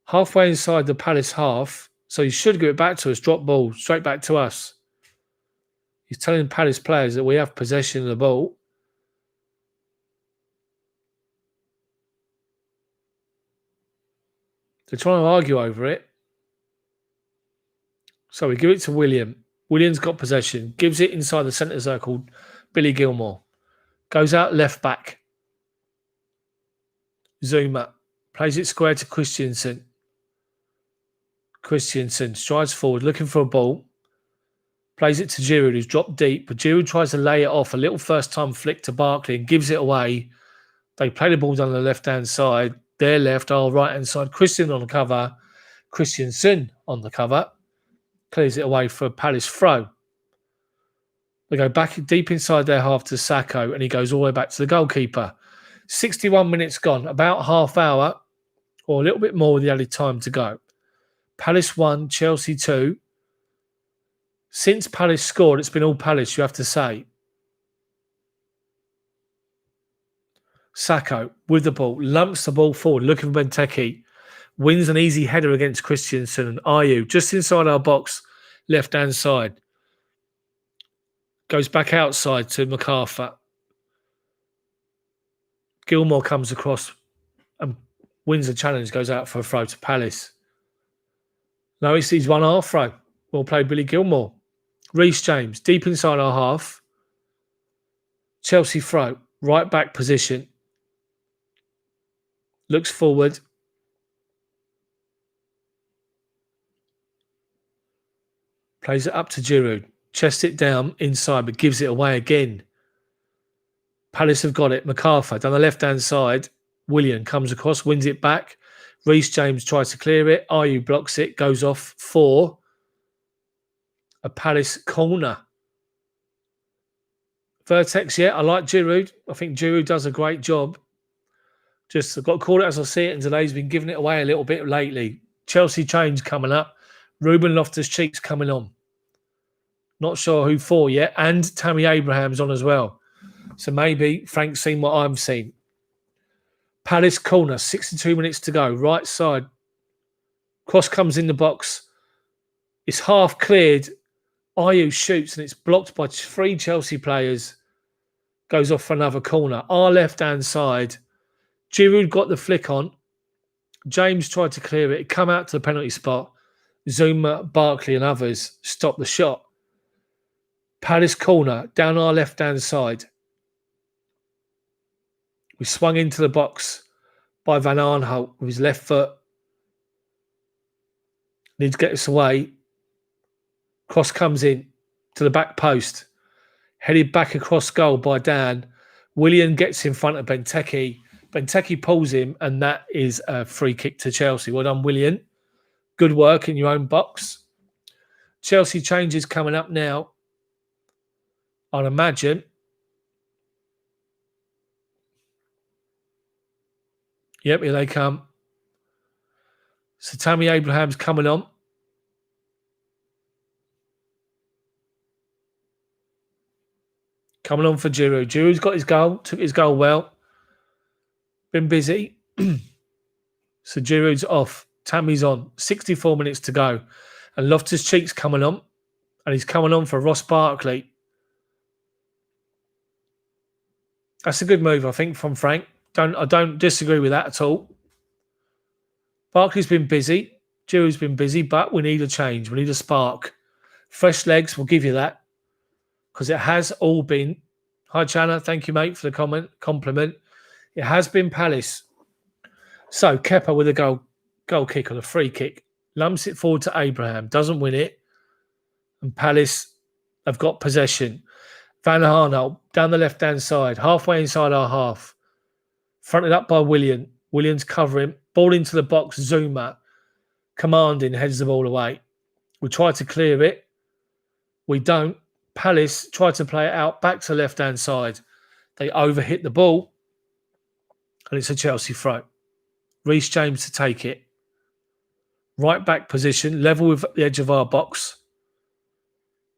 halfway inside the Palace half, so he should give it back to us, drop ball, straight back to us. He's telling Palace players that we have possession of the ball. They're trying to argue over it. So we give it to Willian. Willian's got possession, gives it inside the centre circle, Billy Gilmour. Goes out left back. Zouma plays it square to Christensen. Christensen strides forward, looking for a ball. Plays it to Giroud, who's dropped deep, but Giroud tries to lay it off. A little first-time flick to Barkley and gives it away. They play the ball down the left-hand side. Their left, our right-hand side. Christensen on the cover. Clears it away for a Palace throw. They go back deep inside their half to Sacco, and he goes all the way back to the goalkeeper. 61 minutes gone, about half hour, or a little bit more with the added time to go. Palace 1, Chelsea 2. Since Palace scored, it's been all Palace, you have to say. Sacco with the ball, lumps the ball forward, looking for Benteke. Wins an easy header against Christensen and Ayew, just inside our box, left-hand side. Goes back outside to MacArthur. Gilmour comes across and wins the challenge, goes out for a throw to Palace. No, he sees one half throw. Well played, Billy Gilmour. Reece James, deep inside our half. Chelsea throw, right back position. Looks forward. Plays it up to Giroud. Chests it down inside, but gives it away again. Palace have got it. MacArthur down the left-hand side. Willian comes across, wins it back. Reece James tries to clear it. Ayew blocks it, goes off for a Palace corner. Vertex, yeah, I like Giroud. I think Giroud does a great job. Just I've got to call it as I see it, and today's been giving it away a little bit lately. Chelsea change coming up. Ruben Loftus-Cheek's coming on. Not sure who for yet. And Tammy Abraham's on as well. So maybe Frank's seen what I've seen. Palace corner, 62 minutes to go. Right side. Cross comes in the box. It's half cleared. Ayew shoots and it's blocked by 3 Chelsea players. Goes off for another corner. Our left-hand side. Giroud got the flick on. James tried to clear it. It come out to the penalty spot. Zouma, Barkley and others stopped the shot. Palace corner down our left-hand side. We swung into the box by Van Aanholt with his left foot. Needs to get us away. Cross comes in to the back post. Headed back across goal by Dan. Willian gets in front of Benteke. Benteke pulls him, and that is a free kick to Chelsea. Well done, Willian. Good work in your own box. Chelsea changes coming up now. I'd imagine. Yep, here they come. So Tammy Abraham's coming on. Coming on for Giroud. Giroud's got his goal. Took his goal well. Been busy. So Giroud's off. Tammy's on. 64 minutes to go. And Loftus-Cheek's coming on. And he's coming on for Ross Barkley. That's a good move, I think, from Frank. I don't disagree with that at all. Barkley's been busy. Giroud's been busy, but we need a change. We need a spark. Fresh legs will give you that. Because it has all been... Hi, Chana. Thank you, mate, for the compliment. It has been Palace. So, Kepa with a goal kick or a free kick. Lumps it forward to Abraham. Doesn't win it. And Palace have got possession. Van Aanholt down the left-hand side. Halfway inside our half. Fronted up by Willian. Willian's covering. Ball into the box. Zouma. Commanding. Heads the ball away. We try to clear it. We don't. Palace try to play it out back to the left-hand side. They overhit the ball. And it's a Chelsea throw. Reece James to take it. Right back position. Level with the edge of our box.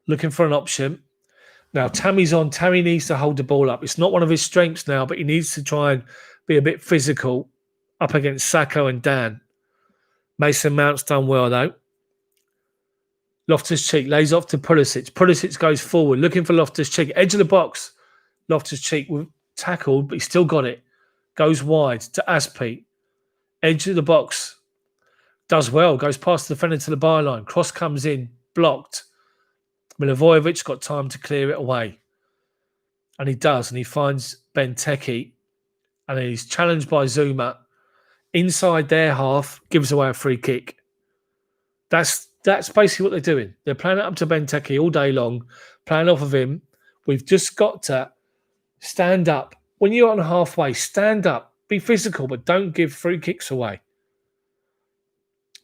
Looking for an option. Now, Tammy's on. Tammy needs to hold the ball up. It's not one of his strengths now, but he needs to try and be a bit physical up against Sacco and Dan. Mason Mount's done well, though. Loftus-Cheek lays off to Pulisic. Pulisic goes forward, looking for Loftus-Cheek. Edge of the box. Loftus-Cheek tackled, but he still got it. Goes wide to Azpi. Edge of the box. Does well. Goes past the defender to the byline. Cross comes in. Blocked. Milivojevic got time to clear it away. And he does. And he finds Benteke. And he's challenged by Zouma. Inside their half. Gives away a free kick. That's basically what they're doing. They're playing it up to Benteke all day long. Playing off of him. We've just got to stand up. When you're on halfway, stand up. Be physical, but don't give free kicks away.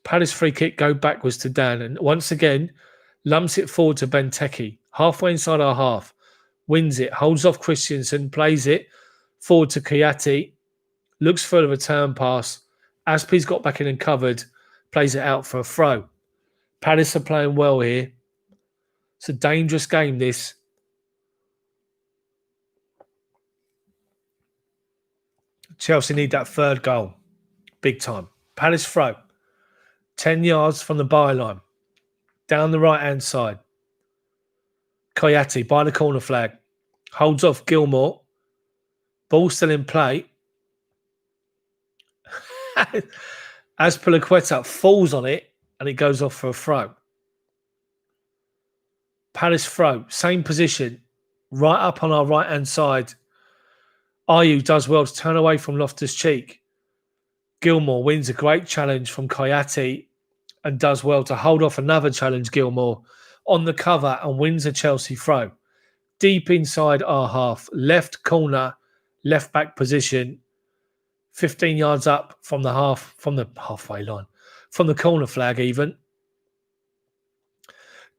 Palace free kick, go backwards to Dan. And once again, lumps it forward to Benteke. Halfway inside our half. Wins it. Holds off Christensen. Plays it. Forward to Kayati. Looks for the return pass. Azpi's got back in and covered. Plays it out for a throw. Palace are playing well here. It's a dangerous game, this. Chelsea need that third goal. Big time. Palace throw. 10 yards from the byline. Down the right-hand side. Kayati by the corner flag. Holds off Gilmour. Ball still in play. Azpilicueta falls on it and it goes off for a throw. Palace throw. Same position. Right up on our right-hand side. Ayew does well to turn away from Loftus-Cheek. Gilmour wins a great challenge from Kayati and does well to hold off another challenge, Gilmour, on the cover and wins a Chelsea throw. Deep inside our half. Left corner, left back position. 15 yards up from the halfway line, from the corner flag even.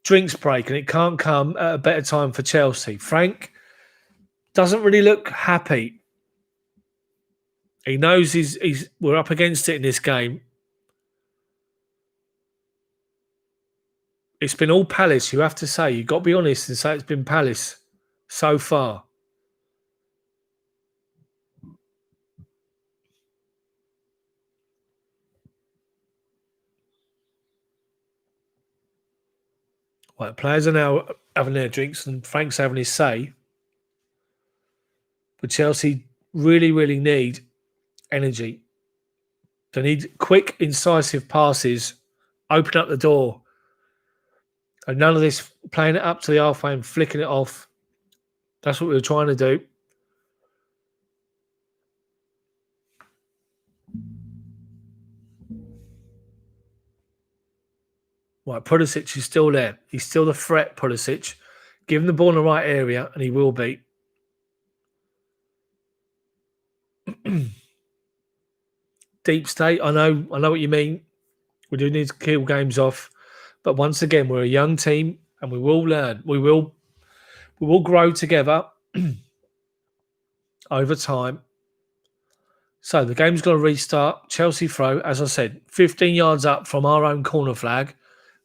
Drinks break, and it can't come at a better time for Chelsea. Frank doesn't really look happy. He knows we're up against it in this game. It's been all Palace, you have to say. You've got to be honest and say it's been Palace so far. Right, players are now having their drinks and Frank's having his say. But Chelsea really, really need energy. They need quick, incisive passes, open up the door. And none of this playing it up to the halfway and flicking it off. That's what we were trying to do. Right, Pulisic is still there. He's still the threat, Pulisic. Give him the ball in the right area and he will be. Deep state, I know what you mean. We do need to kill games off. But once again, we're a young team and we will learn. We will grow together over time. So the game's going to restart. Chelsea throw, as I said, 15 yards up from our own corner flag.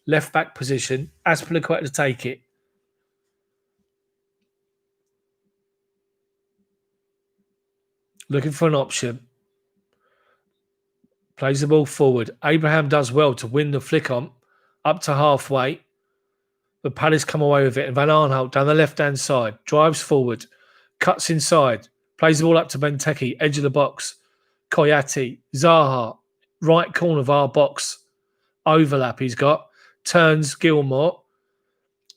Left back position. Azpi to take it. Looking for an option. Plays the ball forward. Abraham does well to win the flick on up to halfway. But Palace come away with it. And Van Aanholt down the left-hand side. Drives forward. Cuts inside. Plays the ball up to Benteke. Edge of the box. Koyati. Zaha. Right corner of our box. Overlap he's got. Turns Gilmour.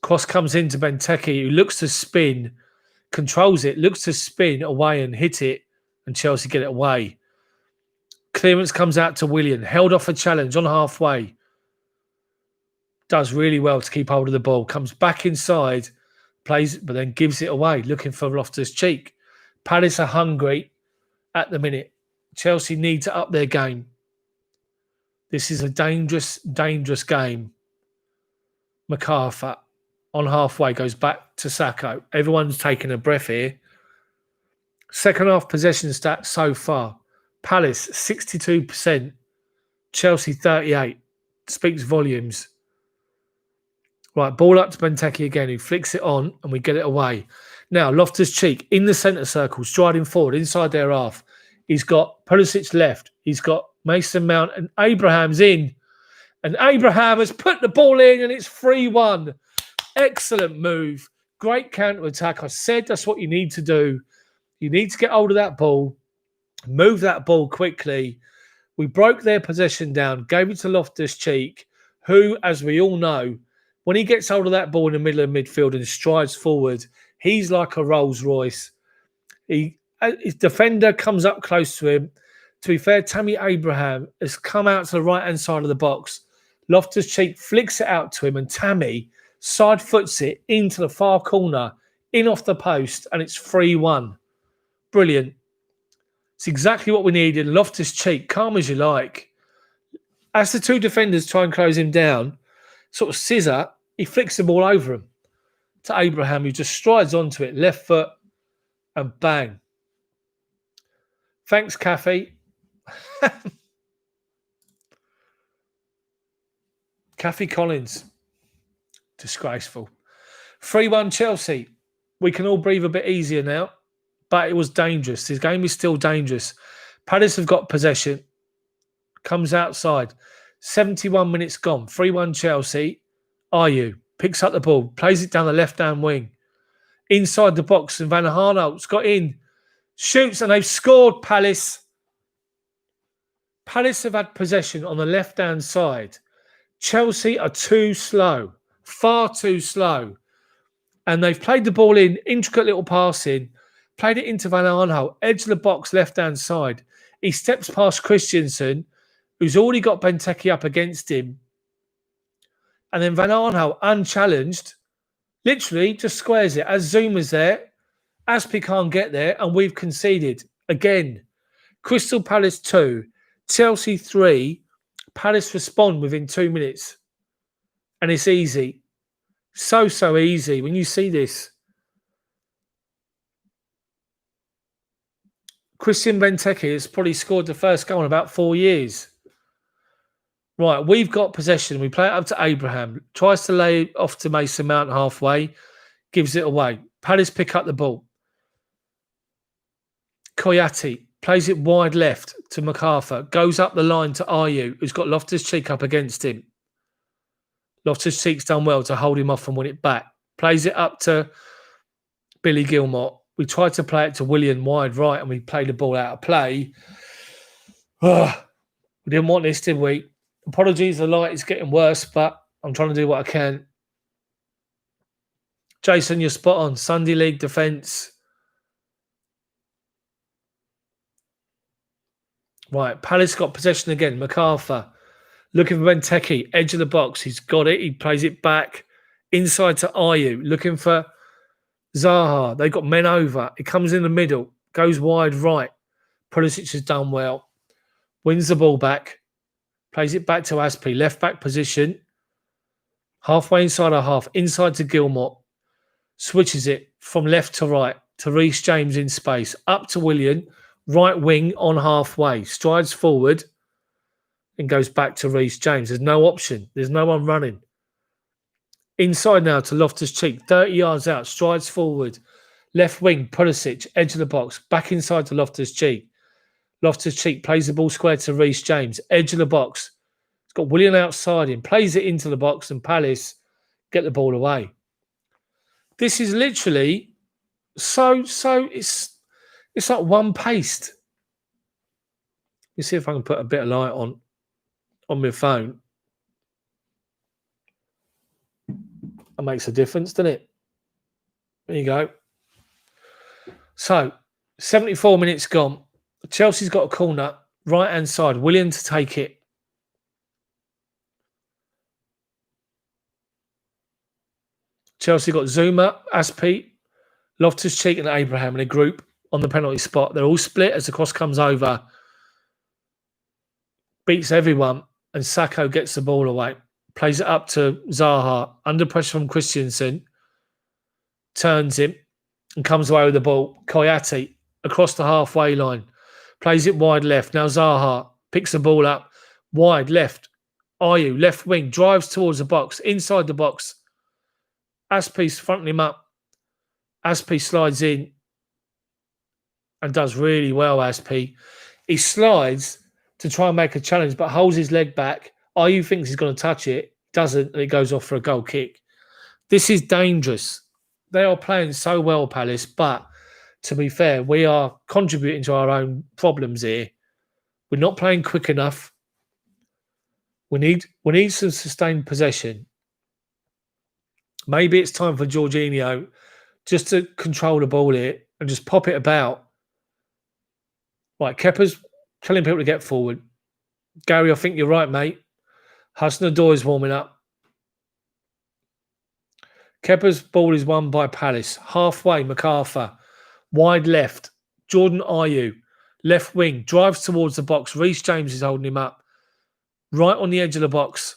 Cross comes into Benteke, who looks to spin. Controls it. Looks to spin away and hit it. And Chelsea get it away. Clearance comes out to Willian. Held off a challenge on halfway. Does really well to keep hold of the ball. Comes back inside. Plays, but then gives it away. Looking for Loftus-Cheek. Palace are hungry at the minute. Chelsea need to up their game. This is a dangerous, dangerous game. MacArthur on halfway goes back to Sacco. Everyone's taking a breath here. Second half possession stats so far. Palace 62%. Chelsea 38%. Speaks volumes. Right, ball up to Benteke again, who flicks it on and we get it away. Now, Loftus-Cheek in the centre circle, striding forward inside their half. He's got Pulisic left. He's got Mason Mount and Abraham's in. And Abraham has put the ball in and it's 3-1. Excellent move. Great counter-attack. I said that's what you need to do. You need to get hold of that ball. Move that ball quickly. We broke their possession down. Gave it to Loftus-Cheek, who, as we all know, when he gets hold of that ball in the middle of midfield and strides forward, he's like a Rolls Royce. His defender comes up close to him. To be fair, Tammy Abraham has come out to the right-hand side of the box. Loftus-Cheek flicks it out to him and Tammy side foots it into the far corner, in off the post, and it's 3-1. Brilliant. It's exactly what we needed. Loftus-Cheek, calm as you like. As the two defenders try and close him down, sort of scissor, he flicks the ball over him to Abraham, who just strides onto it, left foot, and bang. Thanks, Cafe. Cafe Collins. Disgraceful. 3-1 Chelsea. We can all breathe a bit easier now, but it was dangerous. This game is still dangerous. Palace have got possession. Comes outside. 71 minutes gone. 3-1 Chelsea. Ayew picks up the ball. Plays it down the left-hand wing. Inside the box, and Van Aanholt's got in. Shoots, and they've scored, Palace. Palace have had possession on the left-hand side. Chelsea are too slow. Far too slow. And they've played the ball in, intricate little passing, played it into Van Aanholt, edge of the box, left-hand side. He steps past Christensen, who's already got Benteke up against him. And then Van Aanholt, unchallenged, literally just squares it. As Zouma's there, Azpi can't get there, and we've conceded. Again, Crystal Palace 2, Chelsea 3. Palace respond within 2 minutes. And it's easy. So easy when you see this. Christian Benteke has probably scored the first goal in about 4 years. Right, we've got possession. We play it up to Abraham. Tries to lay it off to Mason Mount halfway. Gives it away. Palace pick up the ball. Koyate plays it wide left to MacArthur. Goes up the line to Ayew, who's got Loftus-Cheek up against him. Loftus-Cheek's done well to hold him off and win it back. Plays it up to Billy Gilmour. We tried to play it to Willian wide right and we played the ball out of play. We didn't want this, did we? Apologies, the light is getting worse, but I'm trying to do what I can. Jason, you're spot on. Sunday League defence. Right, Palace got possession again. MacArthur looking for Benteke, edge of the box. He's got it. He plays it back inside to Ayew, looking for Zaha. They got men over. It comes in the middle, goes wide right. Pulisic has done well. Wins the ball back. Plays it back to Azpi, left back position. Halfway inside our half, inside to Gilmour. Switches it from left to right to Reece James in space. Up to Willian, right wing on halfway. Strides forward and goes back to Reece James. There's no option. There's no one running. Inside now to Loftus-Cheek, 30 yards out, strides forward. Left wing, Pulisic, edge of the box, back inside to Loftus-Cheek. Loftus-Cheek plays the ball square to Reece James, edge of the box. He's got Willian outside him, plays it into the box, and Palace get the ball away. This is literally it's like one paste. Let me see if I can put a bit of light on my phone. That makes a difference, doesn't it? There you go. So, 74 minutes gone. Chelsea's got a corner, right-hand side. Willian to take it. Chelsea got Zouma, Azpi, Loftus-Cheek and Abraham in a group on the penalty spot. They're all split as the cross comes over. Beats everyone. And Sacco gets the ball away. Plays it up to Zaha. Under pressure from Christensen. Turns him and comes away with the ball. Koyate across the halfway line. Plays it wide left. Now Zaha picks the ball up. Wide left. Ayew, left wing. Drives towards the box. Inside the box. Azpi's fronting him up. Azpi slides in and does really well, Azpi. He slides to try and make a challenge, but holds his leg back. Ayew thinks he's going to touch it. Doesn't, and it goes off for a goal kick. This is dangerous. They are playing so well, Palace, but to be fair, we are contributing to our own problems here. We're not playing quick enough. We need some sustained possession. Maybe it's time for Jorginho just to control the ball here and just pop it about. Right, Kepa's telling people to get forward. Gary, I think you're right, mate. Hudson-Odoi is warming up. Kepa's ball is won by Palace. Halfway, MacArthur. Wide left. Jordan Ayew. Left wing. Drives towards the box. Reece James is holding him up. Right on the edge of the box.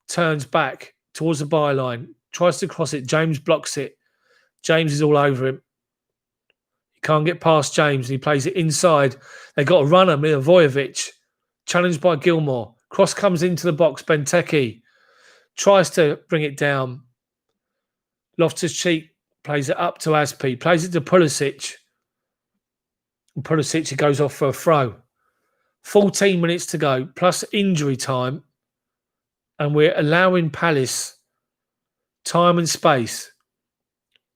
Turns back towards the byline. Tries to cross it. James blocks it. James is all over him. He can't get past James. And he plays it inside. They got a runner, Milivojevic. Challenged by Gilmour. Cross comes into the box. Benteke tries to bring it down. Loftus-Cheek plays it up to Azpi. Plays it to Pulisic. And Pulisic goes off for a throw. 14 minutes to go, plus injury time. And we're allowing Palace time and space.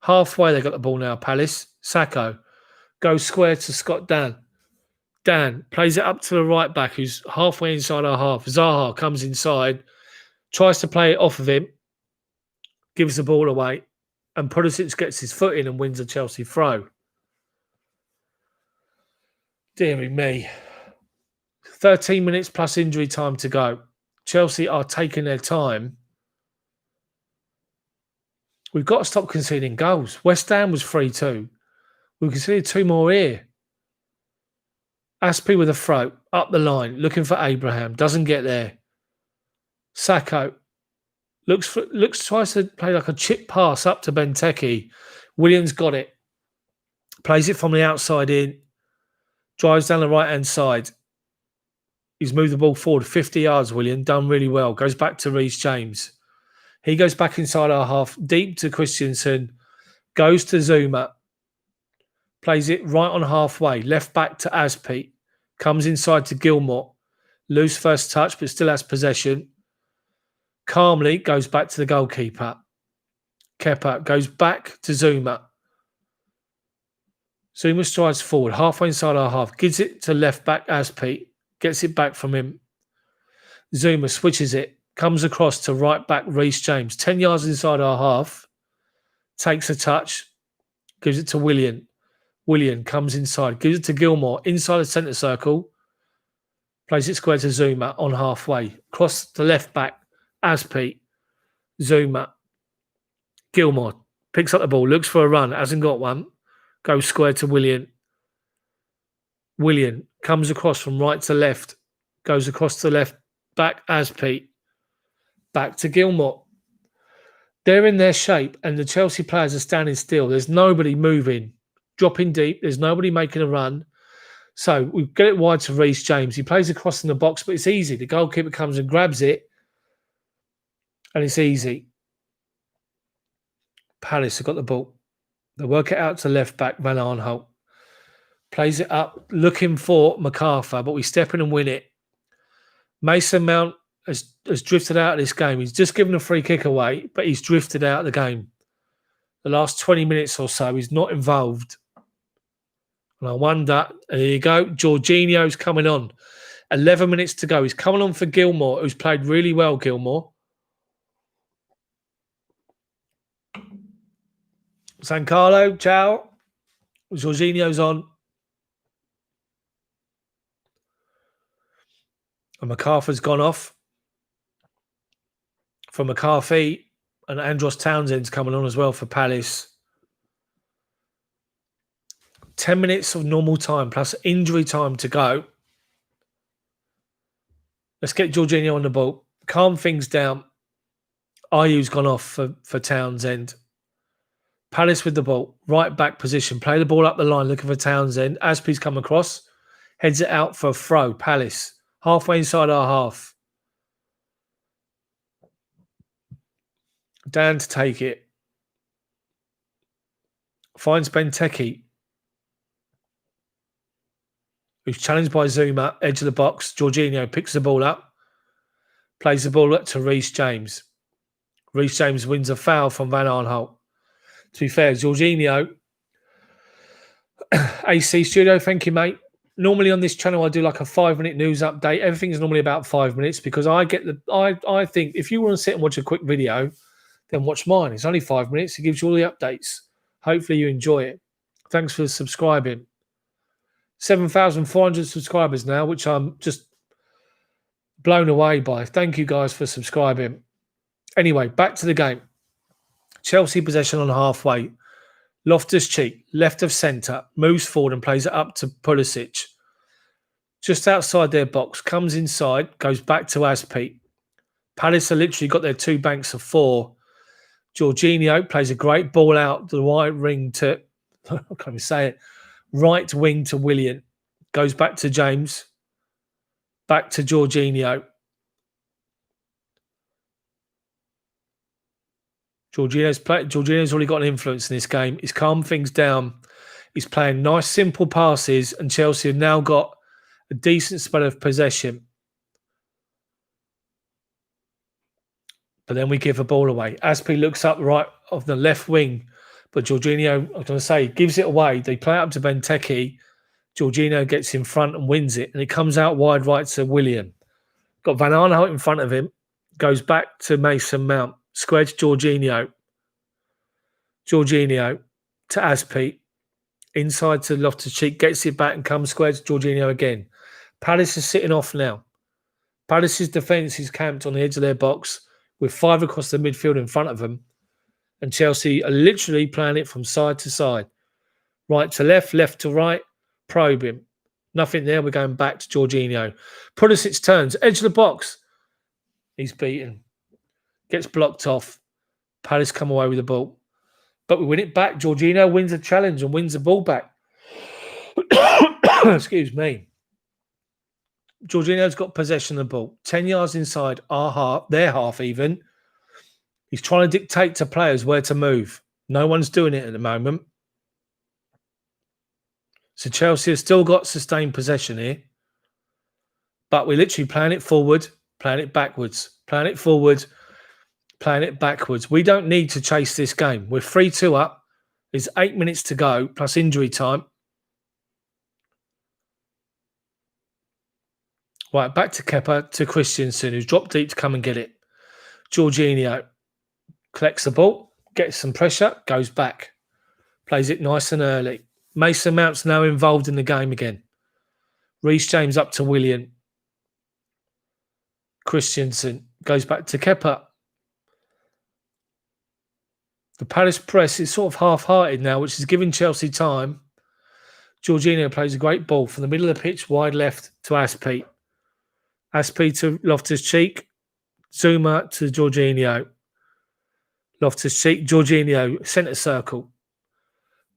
Halfway, they got the ball now, Palace. Sacco goes square to Scott Dan. Dan plays it up to the right back, who's halfway inside our half. Zaha comes inside, tries to play it off of him, gives the ball away, and Pulisic gets his foot in and wins a Chelsea throw. Deary me. 13 minutes plus injury time to go. Chelsea are taking their time. We've got to stop conceding goals. West Ham was 3-2. We conceded 2 more here. Azpi with a throw up the line, looking for Abraham. Doesn't get there. Sacco tries to play like a chip pass up to Benteke. Willian's got it. Plays it from the outside in. Drives down the right-hand side. He's moved the ball forward 50 yards, Willian. Done really well. Goes back to Reece James. He goes back inside our half, deep to Christensen. Goes to Zouma. Plays it right on halfway. Left back to Azpi. Comes inside to Gilmour. Loose first touch, but still has possession. Calmly goes back to the goalkeeper. Kepa goes back to Zouma. Zouma strides forward, halfway inside our half. Gives it to left back Azpi. Gets it back from him. Zouma switches it. Comes across to right back Reece James. 10 yards inside our half. Takes a touch. Gives it to Willian. Willian comes inside. Gives it to Gilmour. Inside the centre circle. Plays it square to Zouma on halfway. Cross to left back. Azpi. Zouma. Gilmour. Picks up the ball. Looks for a run. Hasn't got one. Goes square to Willian. Willian comes across from right to left. Goes across to left back Azpi. Back to Gilmour. They're in their shape and the Chelsea players are standing still. There's nobody moving. Dropping deep. There's nobody making a run. So we get it wide to Reece James. He plays across in the box, but it's easy. The goalkeeper comes and grabs it. And it's easy. Palace have got the ball. They work it out to left back Van Aanholt. Plays it up, looking for MacArthur, but we step in and win it. Mason Mount has drifted out of this game. He's just given a free kick away, but he's drifted out of the game. The last 20 minutes or so, he's not involved. And I wonder, there you go, Jorginho's coming on. 11 minutes to go. He's coming on for Gilmour, who's played really well, Gilmour. San Carlo, ciao. Jorginho's on. And MacArthur's gone off. For McCarthy, and Andros Townsend's coming on as well for Palace. 10 minutes of normal time plus injury time to go. Let's get Jorginho on the ball. Calm things down. Ayew's gone off for Townsend. Palace with the ball. Right back position. Play the ball up the line looking for Townsend. Azpi's come across. Heads it out for a throw. Palace. Halfway inside our half. Dan to take it. Finds Benteke. Who's challenged by Zouma. Edge of the box. Jorginho picks the ball up. Plays the ball up to Reece James. Reece James wins a foul from Van Aanholt. To be fair, Jorginho. AC Studio, thank you, mate. Normally on this channel, I do like a 5-minute news update. Everything's normally about 5 minutes because I think if you want to sit and watch a quick video, then watch mine. It's only 5 minutes. It gives you all the updates. Hopefully you enjoy it. Thanks for subscribing. 7,400 subscribers now, which I'm just blown away by. Thank you guys for subscribing. Anyway, back to the game. Chelsea possession on halfway. Loftus-Cheek, left of centre, moves forward and plays it up to Pulisic. Just outside their box, comes inside, goes back to Azpi. Palace have literally got their 2 banks of 4. Jorginho plays a great ball out the right wing to, I can't even say it, right wing to Willian. Goes back to James. Back to Jorginho. Jorginho's already got an influence in this game. He's calmed things down. He's playing nice, simple passes, and Chelsea have now got a decent spell of possession. But then we give the ball away. Azpi looks up right of the left wing, but Jorginho, I'm going to say, gives it away. They play it up to Benteke. Jorginho gets in front and wins it, and it comes out wide right to Willian. Got Van Aanholt in front of him. Goes back to Mason Mount. Square to Jorginho. Jorginho to Azpi. Inside to Loftus-Cheek. Gets it back and comes square to Jorginho again. Palace is sitting off now. Palace's defence is camped on the edge of their box with 5 across the midfield in front of them. And Chelsea are literally playing it from side to side. Right to left, left to right. Probing. Nothing there. We're going back to Jorginho. Pulisic turns. Edge of the box. He's beaten. Gets blocked off. Palace come away with the ball. But we win it back. Jorginho wins the challenge and wins the ball back. Excuse me. Jorginho's got possession of the ball. 10 yards inside our half, their half even. He's trying to dictate to players where to move. No one's doing it at the moment. So Chelsea have still got sustained possession here. But we're literally playing it forward, playing it backwards, playing it forward, playing it backwards. We don't need to chase this game. We're 3-2 up. There's 8 minutes to go, plus injury time. Right, back to Kepa, to Christensen, who's dropped deep to come and get it. Jorginho collects the ball, gets some pressure, goes back. Plays it nice and early. Mason Mount's now involved in the game again. Reece James up to Willian. Christensen goes back to Kepa. The Palace press is sort of half-hearted now, which is giving Chelsea time. Jorginho plays a great ball from the middle of the pitch, wide left to Azpi. Azpi to Loftus-Cheek. Zouma to Jorginho. Loftus-Cheek, Jorginho, centre circle.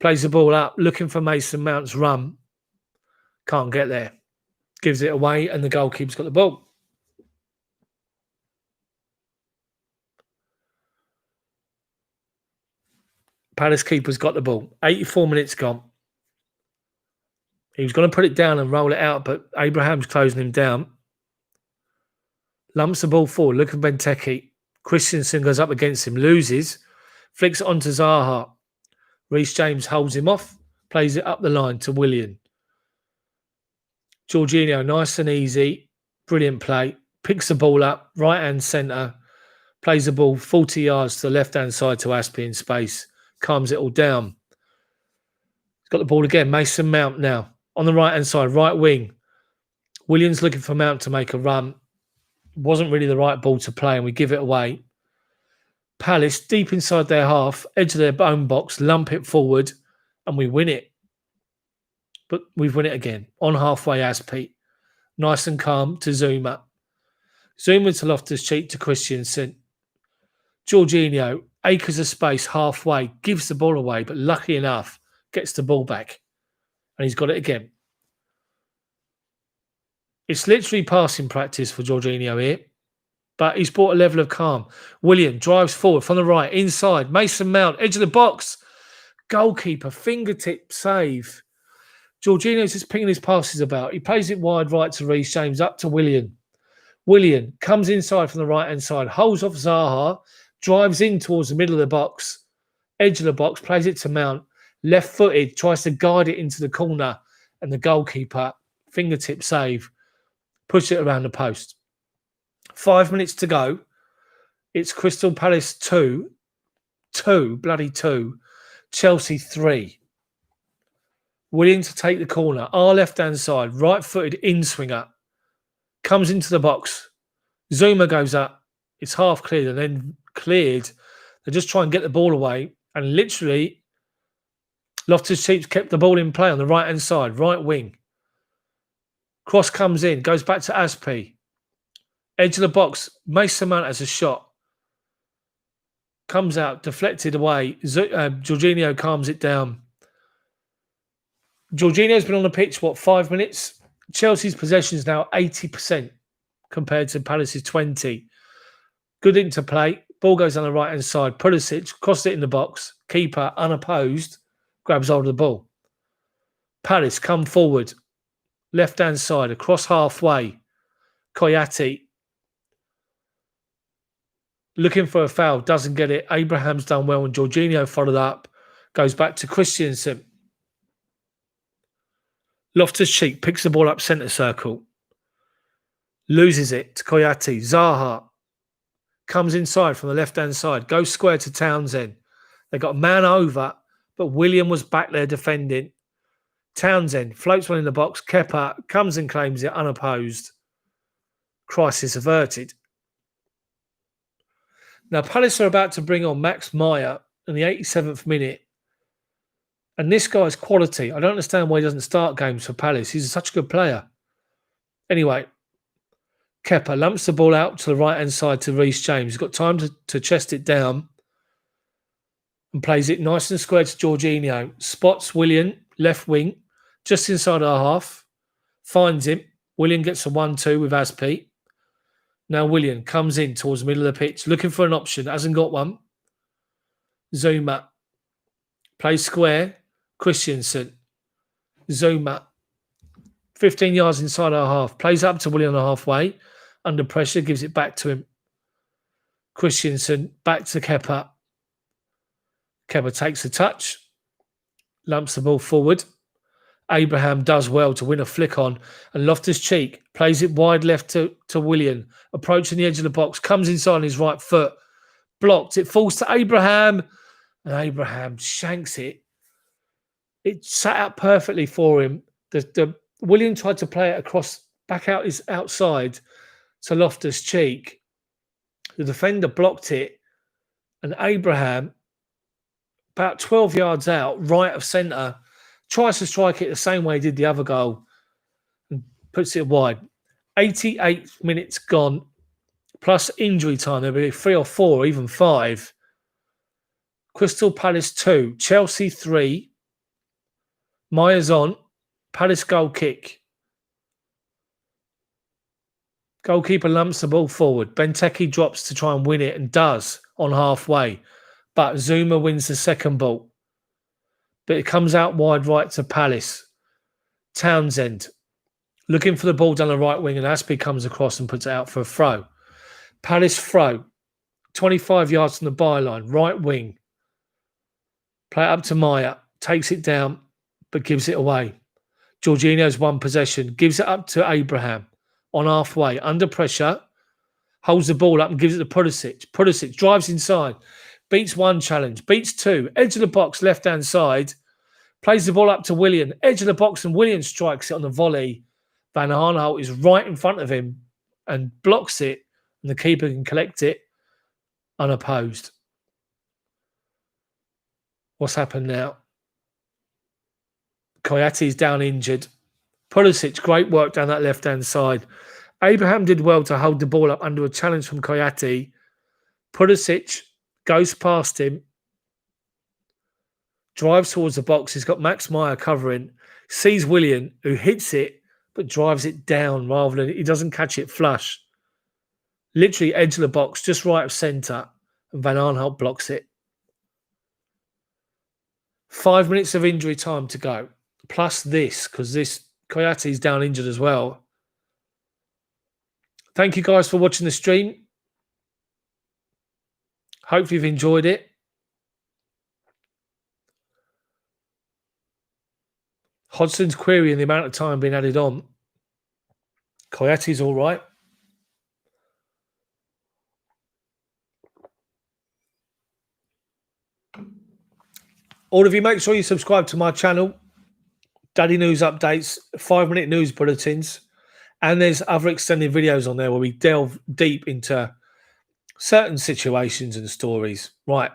Plays the ball up, looking for Mason Mount's run. Can't get there. Gives it away, and the goalkeeper's got the ball. Palace keeper's got the ball. 84 minutes gone. He was going to put it down and roll it out, but Abraham's closing him down. Lumps the ball forward. Look at Benteke. Christensen goes up against him, loses. Flicks it onto Zaha. Reece James holds him off. Plays it up the line to Willian. Jorginho, nice and easy. Brilliant play. Picks the ball up. Right-hand centre. Plays the ball 40 yards to the left-hand side to Azpi in space. Calms it all down. He's got the ball again. Mason Mount now. On the right-hand side, right wing. Willian's looking for Mount to make a run. Wasn't really the right ball to play, and we give it away. Palace, deep inside their half, edge of their own box, lump it forward, and we win it. But we've won it again. On halfway, Azpi. Nice and calm to Zouma. Zouma to Loftus-Cheek to Christensen. Jorginho, acres of space halfway, gives the ball away, but lucky enough, gets the ball back. And he's got it again. It's literally passing practice for Jorginho here, but he's brought a level of calm. Willian drives forward from the right, inside. Mason Mount, edge of the box. Goalkeeper, fingertip save. Jorginho's just pinging his passes about. He plays it wide right to Reece James, up to Willian. Willian comes inside from the right-hand side, holds off Zaha, drives in towards the middle of the box, edge of the box, plays it to Mount. Left-footed, tries to guide it into the corner, and the goalkeeper, fingertip save, push it around the post. 5 minutes to go. It's Crystal Palace 2, Chelsea 3. Willian to take the corner. Our left-hand side, right-footed in-swinger. Comes into the box. Zouma goes up. It's half cleared and then cleared. They just try and get the ball away. And literally, Loftus-Cheek kept the ball in play on the right-hand side, right wing. Cross comes in, goes back to Azpi. Edge of the box, Mason Mount has a shot. Comes out, deflected away. Jorginho calms it down. Jorginho's been on the pitch, 5 minutes? Chelsea's possession is now 80% compared to Palace's 20. Good interplay. Ball goes on the right-hand side. Pulisic crosses it in the box. Kepa, unopposed, grabs hold of the ball. Palace come forward. Left-hand side, across halfway. Koyate looking for a foul, doesn't get it. Abraham's done well, and Jorginho followed up. Goes back to Christensen. Loftus-Cheek picks the ball up centre circle. Loses it to Koyate. Zaha comes inside from the left-hand side. Goes square to Townsend. They got a man over, but Willian was back there defending. Townsend floats one in the box. Kepa comes and claims it unopposed. Crisis averted. Now, Palace are about to bring on Max Meyer in the 87th minute. And this guy's quality. I don't understand why he doesn't start games for Palace. He's such a good player. Anyway, Kepa lumps the ball out to the right-hand side to Reece James. He's got time to chest it down and plays it nice and square to Jorginho. Spots Willian, left wing, just inside our half. Finds him. Willian gets a 1-2 with Azpi. Now Willian comes in towards the middle of the pitch, looking for an option. Hasn't got one. Zouma. Plays square. Christensen. Zouma. 15 yards inside our half. Plays up to Willian on the halfway. Under pressure, gives it back to him. Christensen, back to Kepa. Kepa takes a touch. Lumps the ball forward. Abraham does well to win a flick on. And Loftus-Cheek plays it wide left to Willian. Approaching the edge of the box. Comes inside on his right foot. Blocked. It falls to Abraham. And Abraham shanks it. It sat out perfectly for him. The Willian tried to play it across, back out his outside to Loftus-Cheek. The defender blocked it. And Abraham, about 12 yards out, right of centre, tries to strike it the same way he did the other goal and puts it wide. 88 minutes gone, plus injury time. There'll be 3 or 4, or even 5. Crystal Palace 2, Chelsea 3. Myers on. Palace goal kick. Goalkeeper lumps the ball forward. Benteke drops to try and win it and does on halfway. But Zouma wins the second ball. But it comes out wide right to Palace. Townsend looking for the ball down the right wing, and Azpi comes across and puts it out for a throw. Palace throw. 25 yards from the byline. Right wing. Play it up to Maya. Takes it down, but gives it away. Jorginho's one possession. Gives it up to Abraham. On halfway. Under pressure. Holds the ball up and gives it to Pulisic. Pulisic drives inside. Beats one challenge. Beats two. Edge of the box, left-hand side. Plays the ball up to Willian. Edge of the box, and Willian strikes it on the volley. Van Aanholt is right in front of him and blocks it. And the keeper can collect it unopposed. What's happened now? Koyate's down injured. Pulisic, great work down that left-hand side. Abraham did well to hold the ball up under a challenge from Koyate. Pulisic goes past him. Drives towards the box. He's got Max Meyer covering. Sees Willian, who hits it, but drives it down rather than... He doesn't catch it flush. Literally edge of the box, just right of centre. And Van Aanholt blocks it. 5 minutes of injury time to go. Plus this, because this Koyate's down injured as well. Thank you guys for watching the stream. Hope you've enjoyed it. Hodgson's querying the amount of time being added on. Koyate's all right. All of you, make sure you subscribe to my channel. Daddy News updates, 5-minute news bulletins, and there's other extended videos on there where we delve deep into certain situations and stories. Right,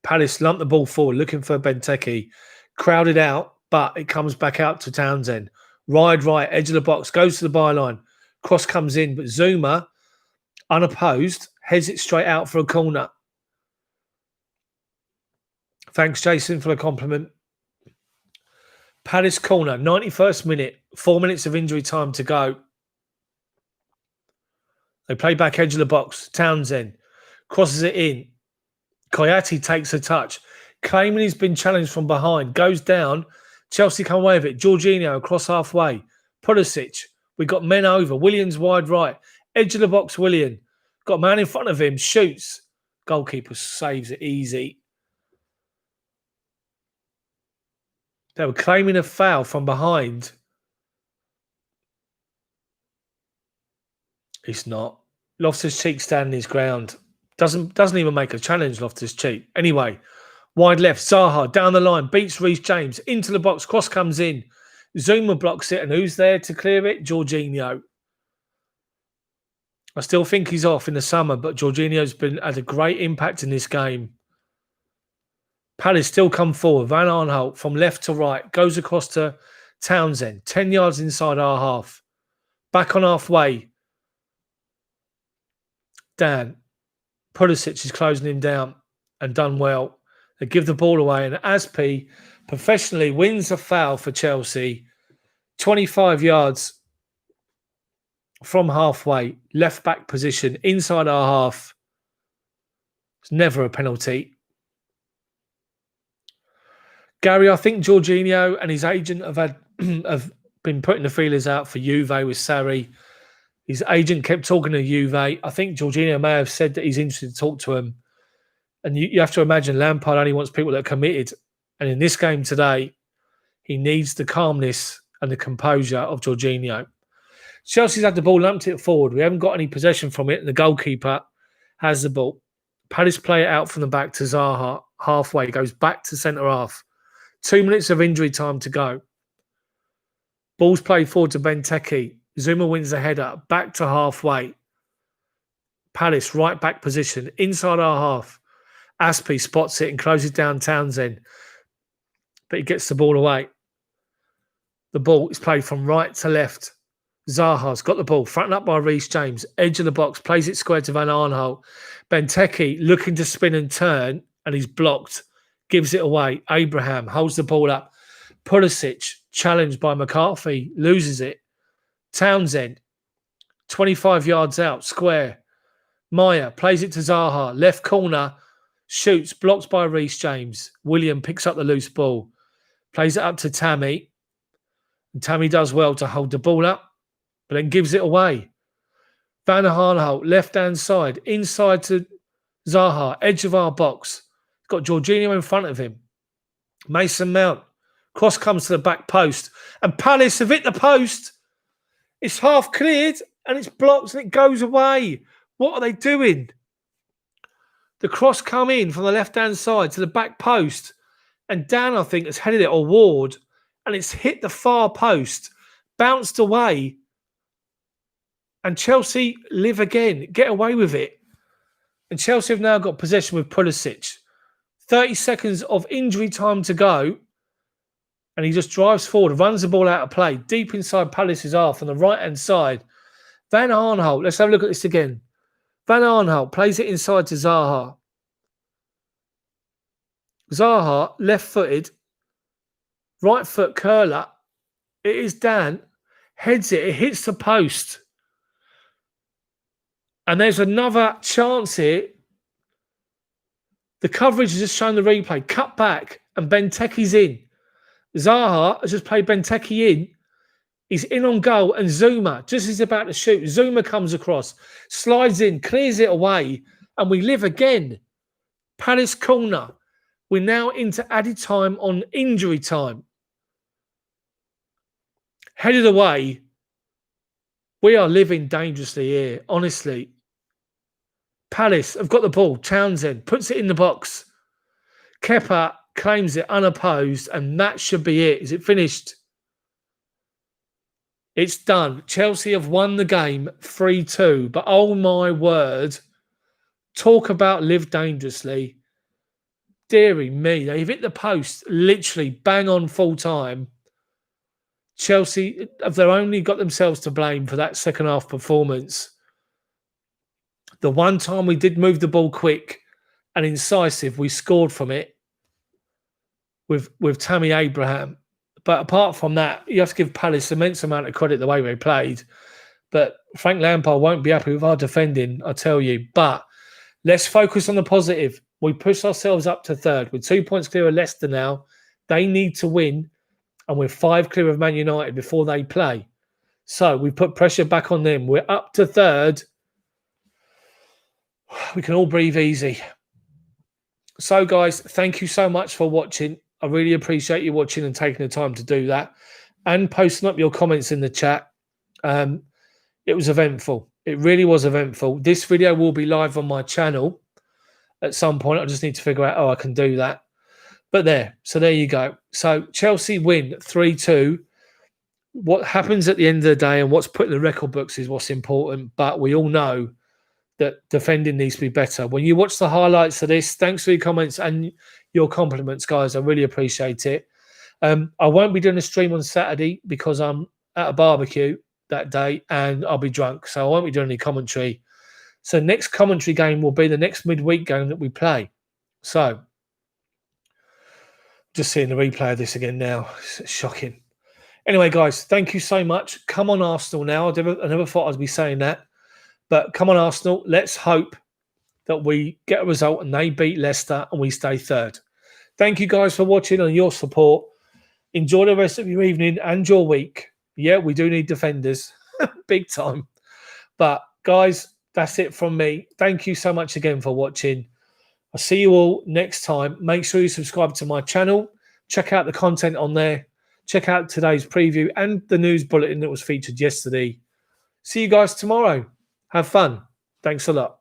Palace lump the ball forward, looking for Benteke. Crowded out, but it comes back out to Townsend. Wide right, edge of the box, goes to the byline. Cross comes in, but Zouma, unopposed, heads it straight out for a corner. Thanks, Jason, for the compliment. Palace corner, 91st minute, 4 minutes of injury time to go. They play back edge of the box. Townsend crosses it in. Koyate takes a touch. Claiming he's been challenged from behind. Goes down. Chelsea come away with it. Jorginho across halfway. Pulisic. We got men over. Willian's wide right. Edge of the box, Willian. Got a man in front of him. Shoots. Goalkeeper saves it easy. They were claiming a foul from behind. It's not. Loftus-Cheek standing his ground. Doesn't even make a challenge, Loftus-Cheek. Anyway, wide left, Zaha down the line, beats Reece James. Into the box, cross comes in. Zouma blocks it, and who's there to clear it? Jorginho. I still think he's off in the summer, but Jorginho's had a great impact in this game. Palace still come forward. Van Aanholt from left to right goes across to Townsend. 10 yards inside our half. Back on halfway. Dan. Pulisic is closing him down and done well. They give the ball away, and Azpi professionally wins a foul for Chelsea. 25 yards from halfway, left back position, inside our half. It's never a penalty. Gary, I think Jorginho and his agent have been putting the feelers out for Juve with Sarri. His agent kept talking to Juve. I think Jorginho may have said that he's interested to talk to him. And you have to imagine Lampard only wants people that are committed. And in this game today, he needs the calmness and the composure of Jorginho. Chelsea's had the ball, lumped it forward. We haven't got any possession from it. And the goalkeeper has the ball. Palace play it out from the back to Zaha. Halfway, goes back to centre half. 2 minutes of injury time to go. Ball's played forward to Benteke. Zouma wins the header. Back to halfway. Palace, right back position. Inside our half. Azpi spots it and closes down Townsend. But he gets the ball away. The ball is played from right to left. Zaha's got the ball, fronted up by Reece James. Edge of the box, plays it square to Van Aanholt. Benteke looking to spin and turn, and he's blocked. Gives it away. Abraham holds the ball up. Pulisic, challenged by McCarthy, loses it. Townsend, 25 yards out, square. Maya plays it to Zaha, left corner, shoots, blocked by Reece James. Willian picks up the loose ball, plays it up to Tammy. And Tammy does well to hold the ball up, but then gives it away. Van Aanholt, left-hand side, inside to Zaha, edge of our box. Got Jorginho in front of him. Mason Mount. Cross comes to the back post. And Palace have hit the post. It's half cleared and it's blocked and it goes away. What are they doing? The cross come in from the left-hand side to the back post. And Dan, I think, has headed it, or Ward. And it's hit the far post. Bounced away. And Chelsea live again. Get away with it. And Chelsea have now got possession with Pulisic. 30 seconds of injury time to go. And he just drives forward, runs the ball out of play, deep inside Palace's half on the right-hand side. Van Aanholt, let's have a look at this again. Van Aanholt plays it inside to Zaha. Zaha, left-footed, right foot curler. It is Dan. Heads it, it hits the post. And there's another chance here. The coverage has just shown the replay. Cut back and Benteke's in. Zaha has just played Benteke in. He's in on goal and Zouma, just as he's about to shoot, Zouma comes across, slides in, clears it away, and we live again. Palace corner. We're now into added time on injury time. Headed away. We are living dangerously here, honestly. Palace have got the ball. Townsend puts it in the box. Kepa claims it unopposed, and that should be it. Is it finished? It's done. Chelsea have won the game 3-2. But oh my word, talk about live dangerously. Deary me, they've hit the post literally bang on full time. Chelsea have only got themselves to blame for that second half performance. The one time we did move the ball quick and incisive, we scored from it with Tammy Abraham. But apart from that, you have to give Palace immense amount of credit the way they played. But Frank Lampard won't be happy with our defending, I tell you. But let's focus on the positive. We push ourselves up to third. With 2 points clear of Leicester now. They need to win. And we're 5 clear of Man United before they play. So we put pressure back on them. We're up to third. We can all breathe easy. So, guys, thank you so much for watching. I really appreciate you watching and taking the time to do that and posting up your comments in the chat. It was eventful. It really was eventful. This video will be live on my channel at some point. I just need to figure out how I can do that. But there. So there you go. So Chelsea win 3-2. What happens at the end of the day and what's put in the record books is what's important. But we all know that defending needs to be better. When you watch the highlights of this, thanks for your comments and your compliments, guys. I really appreciate it. I won't be doing a stream on Saturday because I'm at a barbecue that day and I'll be drunk, so I won't be doing any commentary. So next commentary game will be the next midweek game that we play. So just seeing the replay of this again now. It's shocking. Anyway, guys, thank you so much. Come on, Arsenal now. I never thought I'd be saying that. But come on, Arsenal. Let's hope that we get a result and they beat Leicester and we stay third. Thank you, guys, for watching and your support. Enjoy the rest of your evening and your week. Yeah, we do need defenders. Big time. But, guys, that's it from me. Thank you so much again for watching. I'll see you all next time. Make sure you subscribe to my channel. Check out the content on there. Check out today's preview and the news bulletin that was featured yesterday. See you guys tomorrow. Have fun. Thanks a lot.